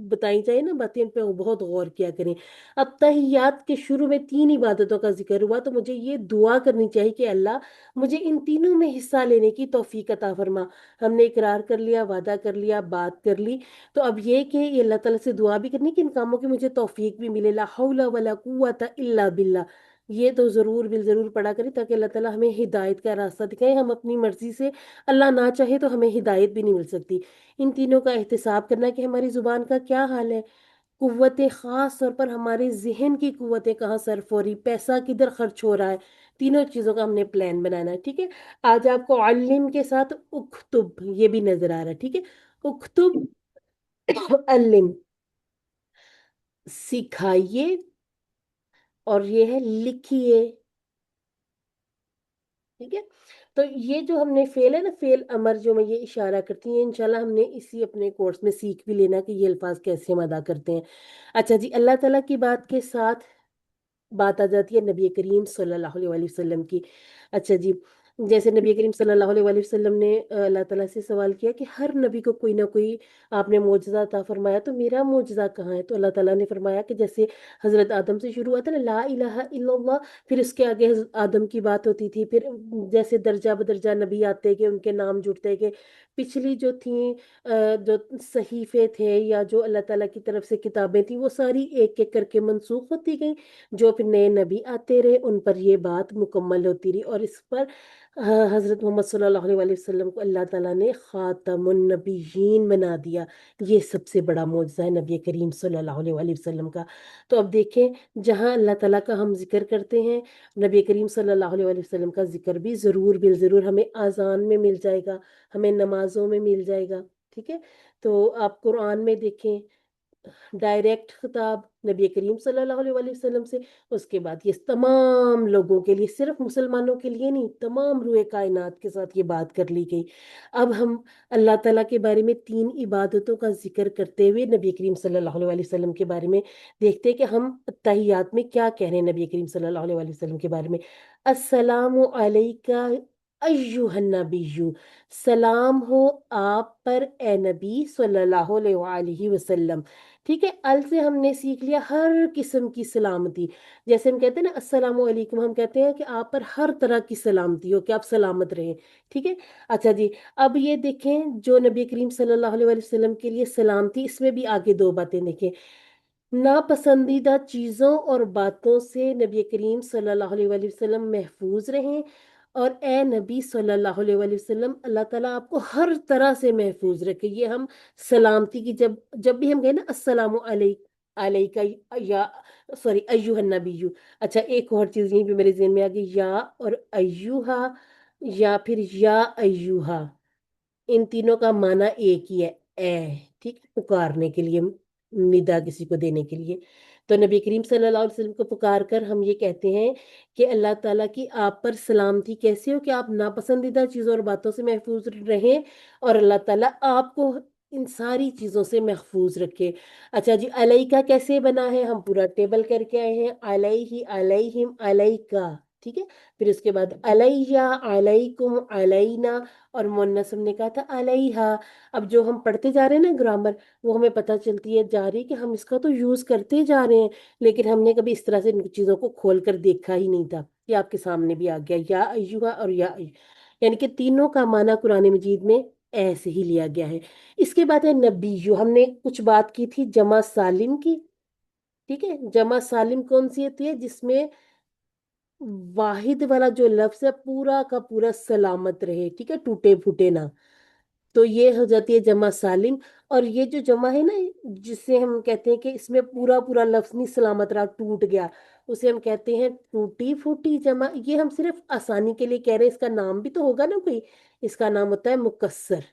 بتائی جائے نا باتیں، ان پہ بہت غور کیا کریں۔ اتحیات کے شروع میں 3 عبادتوں کا ذکر ہوا، تو مجھے یہ دعا کرنی چاہیے کہ اللہ مجھے ان تینوں میں حصہ لینے کی توفیق عطا فرما۔ ہم نے اقرار کر لیا، وعدہ کر لیا، بات کر لی، تو اب یہ کہ یہ اللہ تعالیٰ سے دعا بھی کرنی کہ ان کاموں کی مجھے توفیق بھی ملے، لا حول ولا قوت الا باللہ، یہ تو ضرور بالضرور پڑھا کریں تاکہ اللہ تعالیٰ ہمیں ہدایت کا راستہ دکھائے۔ ہم اپنی مرضی سے، اللہ نہ چاہے تو ہمیں ہدایت بھی نہیں مل سکتی۔ ان تینوں کا احتساب کرنا کہ ہماری زبان کا کیا حال ہے، قوتیں، خاص طور پر ہمارے ذہن کی قوتیں کہاں صرف ہو رہی، پیسہ کدھر خرچ ہو رہا ہے، تینوں چیزوں کا ہم نے پلان بنانا ہے، ٹھیک ہے؟ آج آپ کو علم کے ساتھ اکتب یہ بھی نظر آ رہا ہے، ٹھیک ہے؟ اکتب، علم، سکھائیے، اور یہ ہے لکھیے، ٹھیک ہے؟ تو یہ جو ہم نے فعل ہے نا، فعل امر جو میں یہ اشارہ کرتی ہیں، انشاءاللہ ہم نے اسی اپنے کورس میں سیکھ بھی لینا کہ یہ الفاظ کیسے ہم ادا کرتے ہیں۔ اچھا جی، اللہ تعالیٰ کی بات کے ساتھ بات آ جاتی ہے نبی کریم صلی اللہ علیہ وسلم کی۔ اچھا جی، جیسے نبی کریم صلی اللہ علیہ وسلم نے اللہ تعالیٰ سے سوال کیا کہ ہر نبی کو کوئی نہ کوئی آپ نے معجزہ عطا فرمایا، تو میرا معجزہ کہاں ہے؟ تو اللہ تعالیٰ نے فرمایا کہ جیسے حضرت آدم سے شروع ہوا تھا نا، لا الہ الا اللہ، پھر اس کے آگے حضرت آدم کی بات ہوتی تھی، پھر جیسے درجہ بدرجہ نبی آتے کہ ان کے نام جڑتے کہ پچھلی جو تھیں جو صحیفے تھے یا جو اللہ تعالیٰ کی طرف سے کتابیں تھیں، وہ ساری ایک ایک کر کے منسوخ ہوتی گئیں، جو پھر نئے نبی آتے رہے ان پر یہ بات مکمل ہوتی رہی، اور اس پر حضرت محمد صلی اللہ علیہ وسلم کو اللہ تعالیٰ نے خاتم النبیین بنا دیا۔ یہ سب سے بڑا معجزہ ہے نبی کریم صلی اللہ علیہ وسلم کا۔ تو اب دیکھیں، جہاں اللہ تعالیٰ کا ہم ذکر کرتے ہیں، نبی کریم صلی اللہ علیہ وسلم کا ذکر بھی ضرور بالضرور ہمیں اذان میں مل جائے گا، ہمیں نمازوں میں مل جائے گا، ٹھیک ہے؟ تو آپ قرآن میں دیکھیں، ڈائریکٹ خطاب نبی کریم صلی اللہ علیہ وسلم سے، اس کے بعد یہ تمام لوگوں کے لیے، صرف مسلمانوں کے لیے نہیں، تمام روئے کائنات کے ساتھ یہ بات کر لی گئی۔ اب ہم اللہ تعالیٰ کے بارے میں 3 عبادتوں کا ذکر کرتے ہوئے نبی کریم صلی اللہ علیہ وسلم کے بارے میں دیکھتے ہیں کہ ہم تحیات میں کیا کہہ رہے ہیں نبی کریم صلی اللہ علیہ وسلم کے بارے میں۔ السلام علیکہ ایہا النبی، سلام ہو آپ پر اے نبی صلی اللہ علیہ وسلم، ٹھیک ہے؟ ال سے ہم نے سیکھ لیا ہر قسم کی سلامتی، جیسے ہم کہتے ہیں نا السلام علیکم، ہم کہتے ہیں کہ آپ پر ہر طرح کی سلامتی ہو، کہ آپ سلامت رہیں، ٹھیک ہے؟ اچھا جی، اب یہ دیکھیں جو نبی کریم صلی اللہ علیہ وسلم کے لیے سلامتی، اس میں بھی آگے 2 باتیں دیکھیں۔ ناپسندیدہ چیزوں اور باتوں سے نبی کریم صلی اللہ علیہ وسلم محفوظ رہیں، اور اے نبی صلی اللہ علیہ وسلم اللہ تعالیٰ آپ کو ہر طرح سے محفوظ رکھے۔ یہ ہم سلامتی کی جب بھی ہم گئے نا السلام علیکہ یا سوری ایہا النبی، اچھا ایک اور چیز یہیں پہ میرے ذہن میں آ گئی، یا اور ایہا، یا پھر یا ایہا، ان تینوں کا معنی ایک ہی ہے، اے، ٹھیک ہے؟ پکارنے کے لیے، ندا کسی کو دینے کے لیے۔ تو نبی کریم صلی اللہ علیہ وسلم کو پکار کر ہم یہ کہتے ہیں کہ اللہ تعالیٰ کی آپ پر سلامتی کیسے ہو کہ آپ ناپسندیدہ چیزوں اور باتوں سے محفوظ رہیں، اور اللہ تعالیٰ آپ کو ان ساری چیزوں سے محفوظ رکھے۔ اچھا جی، علیکہ کیسے بنا ہے؟ ہم پورا ٹیبل کر کے آئے ہیں، علیہ، علیہم، علیکہ، ठीक है। फिर उसके बाद अलैया, अलैकुम, अलैना, और मुन्नस हमने कहा था अलैहा। अब जो हम पढ़ते जा रहे हैं ना ग्रामर, वो हमें पता चलती है जा रही है कि हम इसका तो यूज करते जा रहे हैं, लेकिन हमने कभी इस तरह से इन चीजों को खोल कर देखा ही नहीं था। ये आपके सामने भी आ गया, या अय्युहा और या यानी कि तीनों का माना कुरान मजीद में ऐसे ही लिया गया है। इसके बाद है नबीयु। हमने कुछ बात की थी जमा सालिम की, ठीक है। जमा सालिम कौन सी होती है? जिसमें वाहिद वाला जो लफ्ज है पूरा का पूरा सलामत रहे, ठीक है, टूटे फूटे ना, तो ये हो जाती है जमा सालिम। और ये जो जमा है ना, जिसे हम कहते हैं कि इसमें पूरा पूरा लफ्ज नहीं सलामत रहा, टूट गया, उसे हम कहते हैं टूटी फूटी जमा। ये हम सिर्फ आसानी के लिए कह रहे हैं, इसका नाम भी तो होगा ना कोई। इसका नाम होता है मुकस्सर,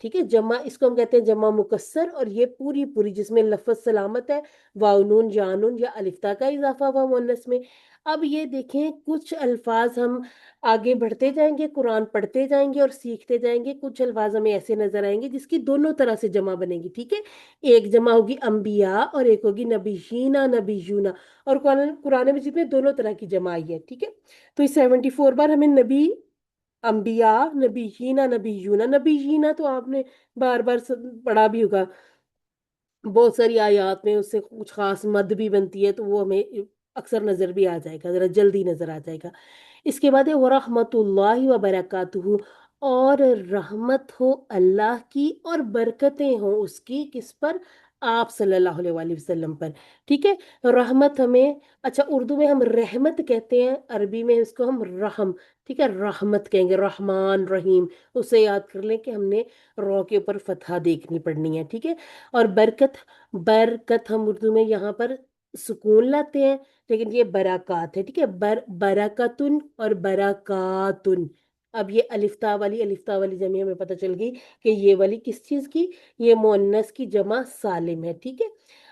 ठीक है। जमा इसको हम कहते हैं जमा मुकस्सर, और ये पूरी पूरी जिसमें लफ्ज सलामत है, वाव नून या नून या अलिफ्ता का इजाफा हुआ मुन्नस में। अब ये देखें, कुछ अल्फाज हम आगे बढ़ते जाएंगे, कुरान पढ़ते जाएंगे और सीखते जाएंगे, कुछ अल्फाज हमें ऐसे नजर आएंगे जिसकी दोनों तरह से जमा बनेगी, ठीक है। एक जमा होगी अंबिया और एक होगी नबीशीना, नबीयूना। और कुरान कुरान मजीद में दोनों तरह की जमा आई है, ठीक है। तो इस 74 बार हमें नबी, अंबिया, नबीना, नबीयूना। नबीना तो आपने बार बार पढ़ा भी होगा, बहुत सारी आयत में उससे कुछ खास मद भी बनती है, तो वो हमें अक्सर नजर भी आ जाएगा, जरा जल्दी नजर आ जाएगा। इसके बाद है वरहमतुल्लाहि व बरकातुहू, और रहमत हो अल्लाह की और बरकतें हो उसकी, किस पर? आप सल्लल्लाहु अलैहि वसल्लम पर, ठीक है। रहमत हमें, अच्छा उर्दू में हम रहमत कहते हैं, अरबी में इसको हम रहम, ठीक है, रहमत कहेंगे, रहमान रहीम। उसे याद कर लें कि हमने रॉ के ऊपर फतहा देखनी पड़नी है, ठीक है। और बरकत, बरकत हम उर्दू में यहाँ पर सुकून लाते हैं, लेकिन ये बराकात है, ठीक है। बरकतुन और बराकातुन। अब ये अलिफ्ता वाली जमी हमें पता चल गई कि ये वाली किस चीज की, ये मुअन्नस की जमा सालिम है, ठीक है।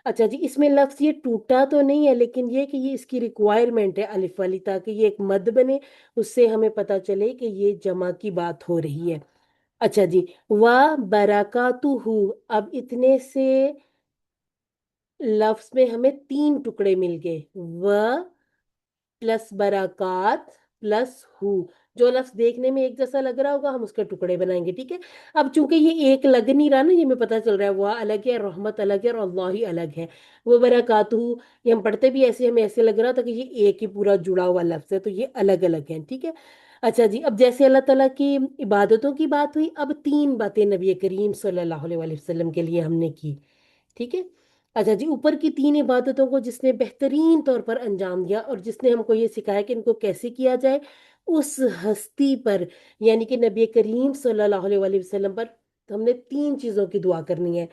अच्छा जी, इसमें लफ्ज ये टूटा तो नहीं है, लेकिन ये कि ये इसकी रिक्वायरमेंट है अलिफ वाली, ताकि ये एक मद बने, उससे हमें पता चले कि ये जमा की बात हो रही है। अच्छा जी, वाह बराकातुहू। अब इतने से लफ्ज में हमें तीन टुकड़े मिल गए, व प्लस बराकात प्लस हु। जो लफ्ज देखने में एक जैसा लग रहा होगा, हम उसके टुकड़े बनाएंगे, ठीक है। अब चूंकि ये एक लग नहीं रहा ना, ये हमें पता चल रहा है वह अलग है, रहमत अलग है और अल्लाह ही अलग है। वो बराकातहू, ये हम पढ़ते भी ऐसे, हमें ऐसे लग रहा था कि ये एक ही पूरा जुड़ा हुआ लफ्ज है, तो ये अलग अलग है, ठीक है। अच्छा जी, अब जैसे अल्लाह ताला की इबादतों की बात हुई, अब तीन बातें नबी करीम सल्लल्लाहु अलैहि वसल्लम के लिए हमने की, ठीक है। अच्छा जी, ऊपर की तीन इबादतों को जिसने बेहतरीन तौर पर अंजाम दिया और जिसने हमको ये सिखाया कि इनको कैसे किया जाए, उस हस्ती पर, यानी कि नबी करीम सल्लल्लाहु अलैहि वसल्लम पर हमने तीन चीजों की दुआ करनी है।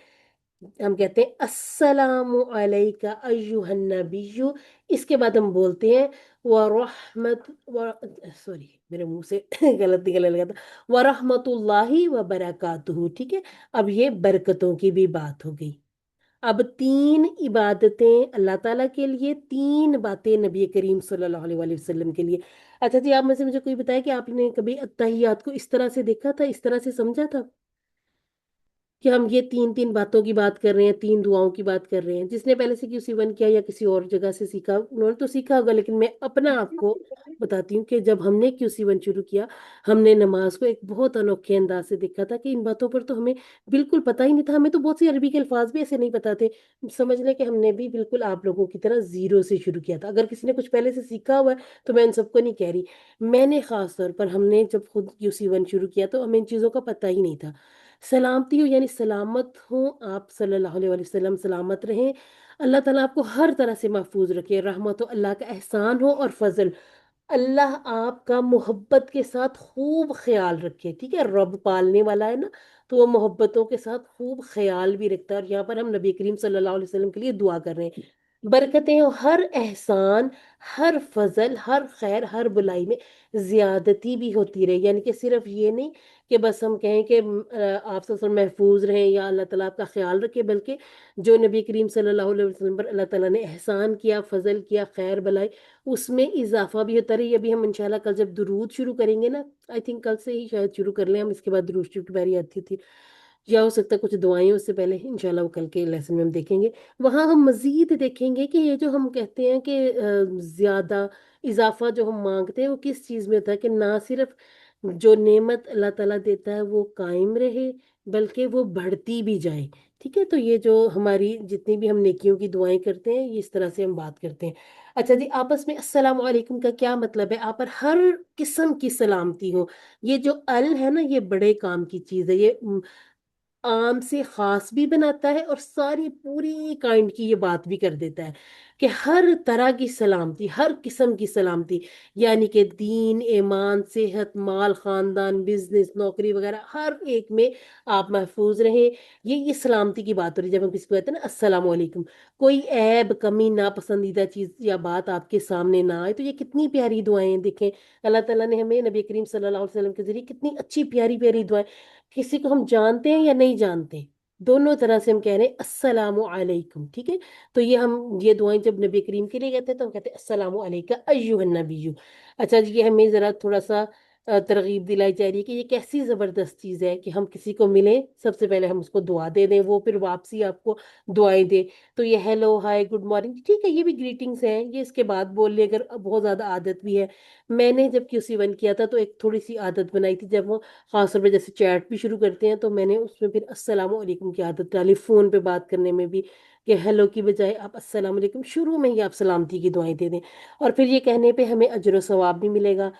हम कहते हैं अस्सलामु अलैका अय्युहन नबिय्यु। इसके बाद हम बोलते हैं व रहमत व, सॉरी मेरे मुंह से गलत निकलने लगा था, व रहमतुल्लाहि व बरकातुहू, ठीक है। अब ये बरकतों की भी बात हो गई। अब तीन इबादतें अल्लाह ताला के लिए, तीन बातें नबी करीम सल्लल्लाहु अलैहि वसल्लम के लिए। अच्छा जी, आप में से मुझे कोई बताया कि आपने कभी अत्तहियात को इस तरह से देखा था, इस तरह से समझा था कि हम ये तीन तीन बातों की बात कर रहे हैं, तीन दुआओं की बात कर रहे हैं? जिसने पहले से QC1 किया या किसी और जगह से सीखा, उन्होंने तो सीखा होगा, लेकिन मैं अपना आपको बताती हूँ कि जब हमने QC1 शुरू किया, हमने नमाज को एक बहुत अनोखे अंदाज से देखा था कि इन बातों पर तो हमें बिल्कुल पता ही नहीं था। हमें तो बहुत सी अरबी के अल्फाज भी ऐसे नहीं पता थे। समझ लें कि हमने भी बिल्कुल आप लोगों की तरह जीरो से शुरू किया था। अगर किसी ने कुछ पहले से सीखा हुआ है तो मैं उन सबको नहीं कह रही, मैंने खास तौर पर, हमने जब खुद QC1 शुरू किया तो हमें इन चीज़ों का पता ही नहीं था। सलामती हो यानी सलामत हो आप सल्लल्लाहु अलैहि वसल्लम, सलामत रहें, अल्लाह ताला आपको हर तरह से महफूज रखे, रहमत हो, अल्लाह का एहसान हो और फजल, अल्लाह आपका मोहब्बत के साथ खूब ख्याल रखे, ठीक है। रब पालने वाला है ना, तो वो मोहब्बतों के साथ खूब ख्याल भी रखता है। और यहाँ पर हम नबी करीम सल्लल्लाहु अलैहि वसल्लम के लिए दुआ कर रहे हैं, बरकतें हो, हर एहसान, हर फजल, हर खैर, हर बुलाई में ज्यादती भी होती रहे। यानी कि सिर्फ ये नहीं कि बस हम कहें कि आप सब महफूज रहें या अल्लाह ताला आपका ख्याल रखे, बल्कि जो नबी करीम सल्लल्लाहु अलैहि वसल्लम पर अल्लाह ताला ने एहसान किया, फजल किया, खैर भलाई, उसमें इजाफा भी होता रही। अभी हम इंशाल्लाह कल जब दुरूद शुरू करेंगे ना, आई थिंक कल से ही शायद शुरू कर लें हम, इसके बाद दुरूद शरीफ की बारी आती थी, या हो सकता है कुछ दुआएं उससे पहले, इंशाल्लाह वो कल के लेसन में हम देखेंगे। वहाँ हम मजीद देखेंगे कि ये जो हम कहते हैं कि ज्यादा इजाफा जो हम मांगते हैं वो किस चीज में होता है, कि ना सिर्फ जो नेमत अल्लाह ताला देता है वो कायम रहे, बल्कि वो बढ़ती भी जाए। ठीक है, तो ये जो हमारी जितनी भी हम नेकियों की दुआएं करते हैं, ये इस तरह से हम बात करते हैं। अच्छा जी, आपस में अस्सलाम वालेकुम का क्या मतलब है? आप पर हर किस्म की सलामती हो। ये जो अल है ना, ये बड़े काम की चीज है। ये आम से खास भी बनाता है और सारी पूरी काइंड की ये बात भी कर देता है कि हर तरह की सलामती, हर किस्म की सलामती, यानी कि दीन, ईमान, सेहत, माल, खानदान, बिजनेस, नौकरी वगैरह हर एक में आप महफूज रहे। ये सलामती की बात हो रही है। जब हम किसी को कहते हैं ना अस्सलाम वालेकुम, कोई ऐब, कमी, नापसंदीदा चीज या बात आपके सामने ना आए, तो ये कितनी प्यारी दुआएं हैं। देखें, अल्लाह ताला ने हमें नबी करीम सल्लल्लाहु अलैहि वसल्लम के जरिए कितनी अच्छी प्यारी प्यारी दुआएं, किसी को हम जानते हैं या नहीं जानते, दोनों तरह से हम कह रहे हैं अस्सलामु अलैकुम। ठीक है, तो ये हम ये दुआएं जब नबी करीम के लिए कहते हैं तो हम कहते हैं अस्सलामु अलैका अय्युहन नबिय्यु। अच्छा जी, ये हमें जरा थोड़ा सा तरगीब दिलाई जा रही है कि ये कैसी जबरदस्त चीज है कि हम किसी को मिले, सबसे पहले हम उसको दुआ दे दें, वो फिर वापसी आपको दुआएं दे। तो ये हेलो, हाय, गुड मॉर्निंग, ठीक है, ये भी ग्रीटिंग्स हैं, ये इसके बाद बोल ले, अगर बहुत ज्यादा आदत भी है। मैंने जब Q7 किया था तो एक थोड़ी सी आदत बनाई थी, जब वो खास तौर पे जैसे चैट भी शुरू करते हैं तो मैंने उसमें फिर अस्सलाम वालेकुम की आदत डाली, फोन पे बात करने में भी, कि हेलो की बजाय आप अस्सलाम वालेकुम, शुरू में ही आप सलामती की दुआएं दे दें। और फिर ये कहने पे हमें अजर व सवाब भी मिलेगा,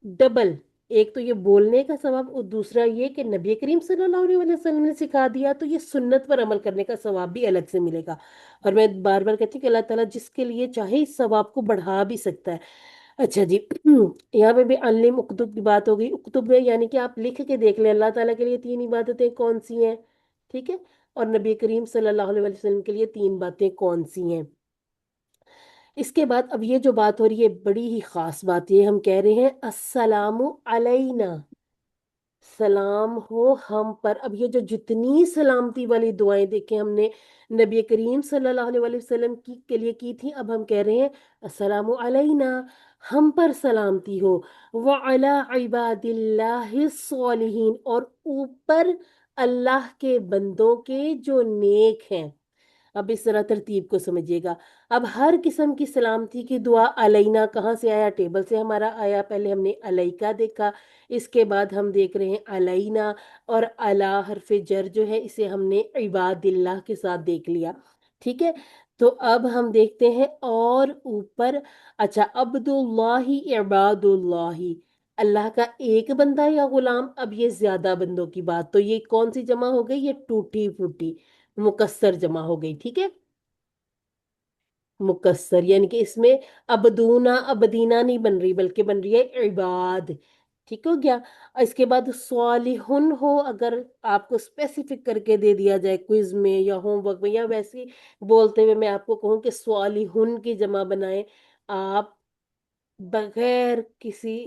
डबल। एक तो ये बोलने का सवाब, और दूसरा ये कि नबी करीम सल्लल्लाहु अलैहि वसल्लम ने सिखा दिया, तो ये सुन्नत पर अमल करने का सवाब भी अलग से मिलेगा। और मैं बार बार कहती हूँ कि अल्लाह ताला जिसके लिए चाहे इस सवाब को बढ़ा भी सकता है। अच्छा जी, यहाँ पे भी अनलिम उक्तुब की बात हो गई। उक्तुब में यानी कि आप लिख के देख लें अल्लाह ताला के लिए तीन इबादतें कौन सी हैं। ठीक है, और नबी करीम सल्लल्लाहु अलैहि वसल्लम के लिए तीन बातें कौन सी हैं। इसके बाद अब ये जो बात हो रही है बड़ी ही खास बात, ये हम कह रहे हैं अस्सलामु अलैना, सलाम हो हम पर। अब ये जो जितनी सलामती वाली दुआएं देखें हमने नबी करीम सल्लल्लाहु अलैहि वसल्लम की के लिए की थी, अब हम कह रहे हैं अस्सलामु अलैना, हम पर सलामती हो, व अला इबादिल्लाहि सॉलिहीन, और ऊपर अल्लाह के बंदों के जो नेक हैं। अब इस तरह तरतीब को समझिएगा। अब हर किस्म की सलामती की दुआ, अलैना कहाँ से आया? टेबल से हमारा आया। पहले हमने अलैका देखा, इसके बाद हम देख रहे हैं अलैना, और अला हरफे जर जो है इसे हमने इबादिल्लाह के साथ देख लिया। ठीक है, तो अब हम देखते हैं और ऊपर। अच्छा, अब्दुल्लाही इबादुल्लाही, अल्लाह का एक बंदा या गुलाम। अब ये ज्यादा बंदों की बात, तो ये कौन सी जमा हो गई? ये टूटी फूटी मुकस्सर जमा हो गई। ठीक है, मुकस्सर यानी कि इसमें अबदूना अबदीना नहीं बन रही, बल्कि बन रही है इबाद। ठीक हो गया। और इसके बाद स्वालिहुन हो, अगर आपको स्पेसिफिक करके दे दिया जाए क्विज में या होमवर्क में, या वैसे ही बोलते हुए मैं आपको कहूँ कि स्वालिहुन की जमा बनाए, आप बगैर किसी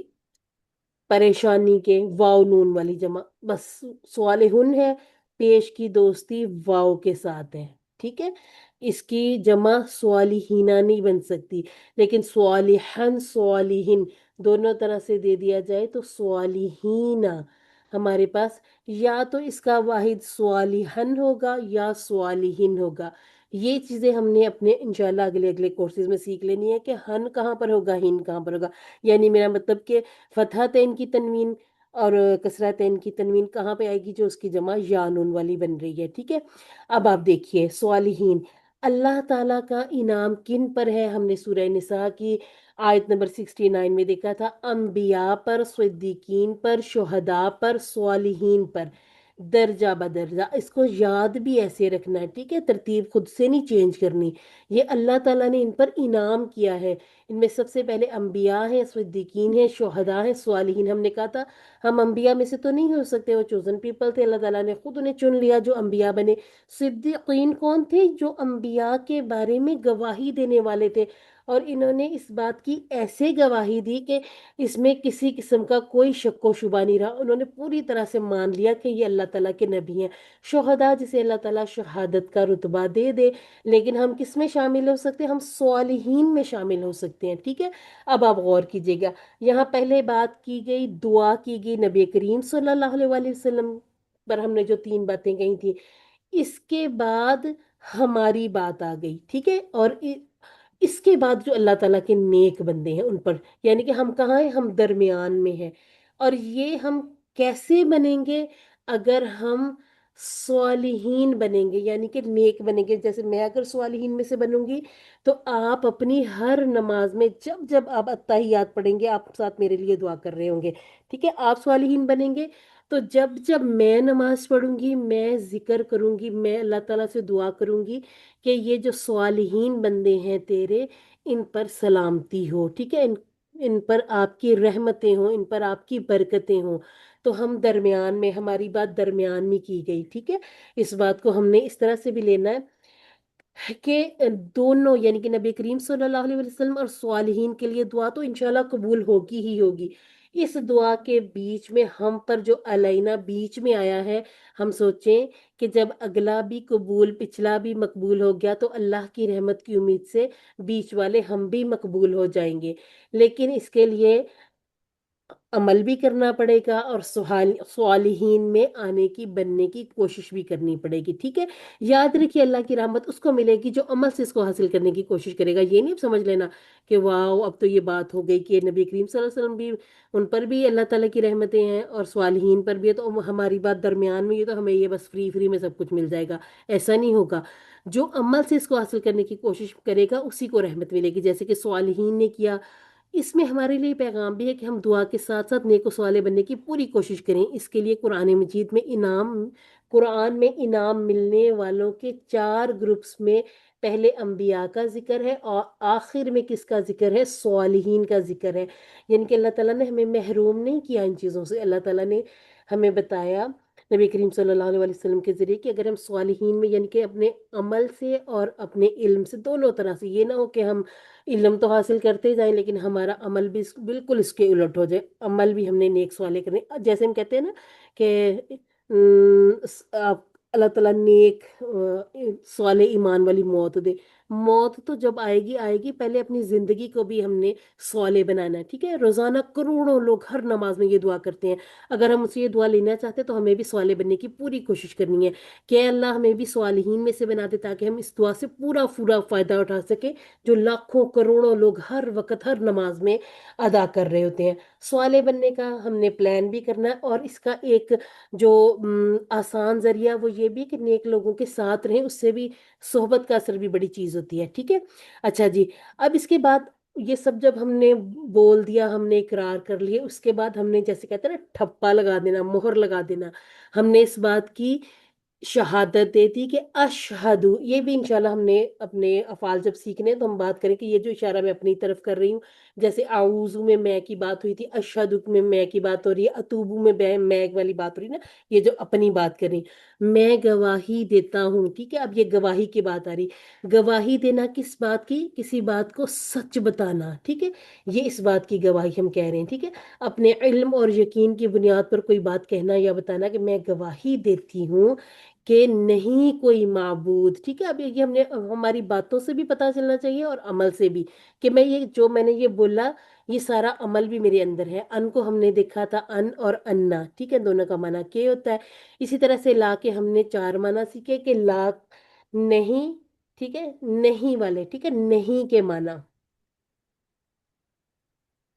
परेशानी के, वाव नून वाली जमा, बस स्वालिहुन है, पेश की दोस्ती वाव के साथ है। ठीक है, इसकी जमा स्वालिहीना नहीं बन सकती, लेकिन स्वालिहन, स्वालिहिन दोनों तरह से दे दिया जाए तो स्वालिहीना हमारे पास, या तो इसका वाहिद स्वालिहन होगा या स्वालिहिन होगा। ये चीजें हमने अपने इंशाल्लाह अगले अगले कोर्सेज में सीख लेनी है कि हन कहाँ पर होगा, हिन कहाँ पर होगा। यानी मेरा मतलब कि फतह तैन की तनवीन और कसरा तैन की तनवीन कहाँ पे आएगी? जो उसकी जमा या नून वाली बन रही है। ठीक है, अब आप देखिए स्वालिहीन, अल्लाह ताला का इनाम किन पर है? हमने सूरह निसा की आयत नंबर 69 में देखा था, अंबिया पर, सिद्दीकीन पर, शुहदा पर, स्वालिहीन पर, दर्जा बदर्जा। इसको याद भी ऐसे रखना है। ठीक है, तरतीब खुद से नहीं चेंज करनी। ये अल्लाह ताला ने इन पर इनाम किया है। इनमें सबसे पहले अंबिया हैं, सिद्दीकीन हैं, शुहदा हैं, स्वालिहीन। हमने कहा था हम अंबिया में से तो नहीं हो सकते, वो चोजन पीपल थे, अल्लाह ताला ने खुद उन्हें चुन लिया जो अंबिया बने। सिद्दीकीन कौन थे? जो अंबिया के बारे में गवाही देने वाले थे, और इन्होंने इस बात की ऐसे गवाही दी कि इसमें किसी किस्म का कोई शक व शुबा नहीं रहा। उन्होंने पूरी तरह से मान लिया कि ये अल्लाह ताला के नबी हैं। शुहदा जिसे अल्लाह ताला शहादत का रुतबा दे दे, लेकिन हम किस में शामिल हो सकते हैं? हम स्वालिहीन में शामिल हो सकते हैं। ठीक है, अब आप गौर कीजिएगा, यहाँ पहले बात की गई, दुआ की गई नबी करीम सल्लल्लाहु अलैहि वसल्लम پر ہم نے جو 3 باتیں کہی تھی، اس کے بعد ہماری بات آ گئی، ٹھیک ہے، اور اس کے بعد جو اللہ تعالیٰ کے نیک بندے ہیں ان پر، یعنی کہ ہم کہاں ہیں؟ ہم درمیان میں ہیں۔ اور یہ ہم کیسے بنیں گے؟ اگر ہم صالحین بنیں گے، یعنی کہ نیک بنیں گے۔ جیسے میں اگر صالحین میں سے بنوں گی تو آپ اپنی ہر نماز میں جب جب آپ اتحیات پڑھیں گے، آپ ساتھ میرے لیے دعا کر رہے ہوں گے، ٹھیک ہے، آپ صالحین بنیں گے تو جب جب میں نماز پڑھوں گی، میں ذکر کروں گی، میں اللہ تعالیٰ سے دعا کروں گی کہ یہ جو صالحین بندے ہیں تیرے، ان پر سلامتی ہو، ٹھیک ہے، ان پر آپ کی رحمتیں ہوں، ان پر آپ کی برکتیں ہوں۔ تو ہم درمیان میں، ہماری بات درمیان میں کی گئی، ٹھیک ہے۔ اس بات کو ہم نے اس طرح سے بھی لینا ہے کہ دونوں، یعنی کہ نبی کریم صلی اللہ علیہ وسلم اور صالحین کے لیے دعا تو انشاءاللہ قبول ہوگی ہی ہوگی۔ اس دعا کے بیچ میں ہم پر جو علینہ بیچ میں آیا ہے، ہم سوچیں کہ جب اگلا بھی قبول، پچھلا بھی مقبول ہو گیا تو اللہ کی رحمت کی امید سے بیچ والے ہم بھی مقبول ہو جائیں گے۔ لیکن اس کے لیے عمل بھی کرنا پڑے گا اور صالحین میں آنے کی، بننے کی کوشش بھی کرنی پڑے گی، ٹھیک ہے۔ یاد رکھیے اللہ کی رحمت اس کو ملے گی جو عمل سے اس کو حاصل کرنے کی کوشش کرے گا۔ یہ نہیں سمجھ لینا کہ واو اب تو یہ بات ہو گئی کہ نبی کریم صلی اللہ علیہ وسلم بھی، ان پر بھی اللہ تعالیٰ کی رحمتیں ہیں اور صالحین پر بھی ہے تو ہماری بات درمیان میں، یہ تو ہمیں یہ بس فری فری میں سب کچھ مل جائے گا، ایسا نہیں ہوگا۔ جو عمل سے اس کو حاصل کرنے کی کوشش کرے گا اسی کو رحمت ملے گی، جیسے کہ صالحین نے کیا۔ اس میں ہمارے لیے پیغام بھی ہے کہ ہم دعا کے ساتھ ساتھ نیک و صالح بننے کی پوری کوشش کریں۔ اس کے لیے قرآن میں انعام ملنے والوں کے 4 گروپس میں پہلے انبیاء کا ذکر ہے اور آخر میں کس کا ذکر ہے؟ صالحین کا ذکر ہے۔ یعنی کہ اللہ تعالیٰ نے ہمیں محروم نہیں کیا ان چیزوں سے۔ اللہ تعالیٰ نے ہمیں بتایا نبی کریم صلی اللہ علیہ وسلم کے ذریعے کہ اگر ہم صالحین میں، یعنی کہ اپنے عمل سے اور اپنے علم سے، دونوں طرح سے، یہ نہ ہو کہ ہم علم تو حاصل کرتے جائیں لیکن ہمارا عمل بھی بالکل اس کے الٹ ہو جائے، عمل بھی ہم نے نیک صالح کرنے، جیسے ہم کہتے ہیں نا کہ اللہ تعالیٰ نیک صالح ایمان والی موت دے۔ موت تو جب آئے گی آئے گی، پہلے اپنی زندگی کو بھی ہم نے صالح بنانا ہے، ٹھیک ہے۔ روزانہ کروڑوں لوگ ہر نماز میں یہ دعا کرتے ہیں۔ اگر ہم اسے یہ دعا لینا چاہتے ہیں تو ہمیں بھی صالح بننے کی پوری کوشش کرنی ہے کہ اے اللہ ہمیں بھی صالحین میں سے بنا دے، تاکہ ہم اس دعا سے پورا پورا فائدہ اٹھا سکیں جو لاکھوں کروڑوں لوگ ہر وقت ہر نماز میں ادا کر رہے ہوتے ہیں۔ صالح بننے کا ہم نے پلان بھی کرنا ہے، اور اس کا ایک جو آسان ذریعہ وہ یہ بھی کہ نیک لوگوں کے ساتھ رہیں، اس سے بھی صحبت کا اثر بھی بڑی چیز ہوتی ہے، ٹھیک ہے۔ اچھا جی، اب اس کے بعد یہ سب جب ہم نے بول دیا، ہم نے اقرار کر لیے، اس کے بعد ہم نے جیسے کہتے ہیں نا ٹھپا لگا دینا، مہر لگا دینا، ہم نے اس بات کی شہادت دے دی کہ اشہد، یہ بھی انشاءاللہ ہم نے اپنے افعال جب سیکھنے تو ہم بات کریں کہ یہ جو اشارہ میں اپنی طرف کر رہی ہوں، جیسے اعوذ میں کی بات ہوئی تھی، اشہد میں کی بات ہو رہی ہے، اتوبو میں والی بات ہو رہی ہے نا، یہ جو اپنی بات کر رہی میں گواہی دیتا ہوں، ٹھیک ہے۔ اب یہ گواہی کی بات آ رہی، گواہی دینا کس بات کی؟ کسی بات کو سچ بتانا، ٹھیک ہے، یہ اس بات کی گواہی ہم کہہ رہے ہیں، ٹھیک ہے۔ اپنے علم اور یقین کی بنیاد پر کوئی بات کہنا یا بتانا کہ میں گواہی دیتی ہوں کہ نہیں کوئی معبود، ٹھیک ہے۔ اب یہ ہم نے ہماری باتوں سے بھی پتہ چلنا چاہیے اور عمل سے بھی کہ میں نے یہ بولا یہ سارا عمل بھی میرے اندر ہے۔ ان کو ہم نے دیکھا تھا ان اور انا، ٹھیک ہے، دونوں کا معنی کیا ہوتا ہے۔ اسی طرح سے لا کے ہم نے 4 معنی سیکھے کہ لا نہیں، ٹھیک ہے، نہیں والے، ٹھیک ہے، نہیں کے معنی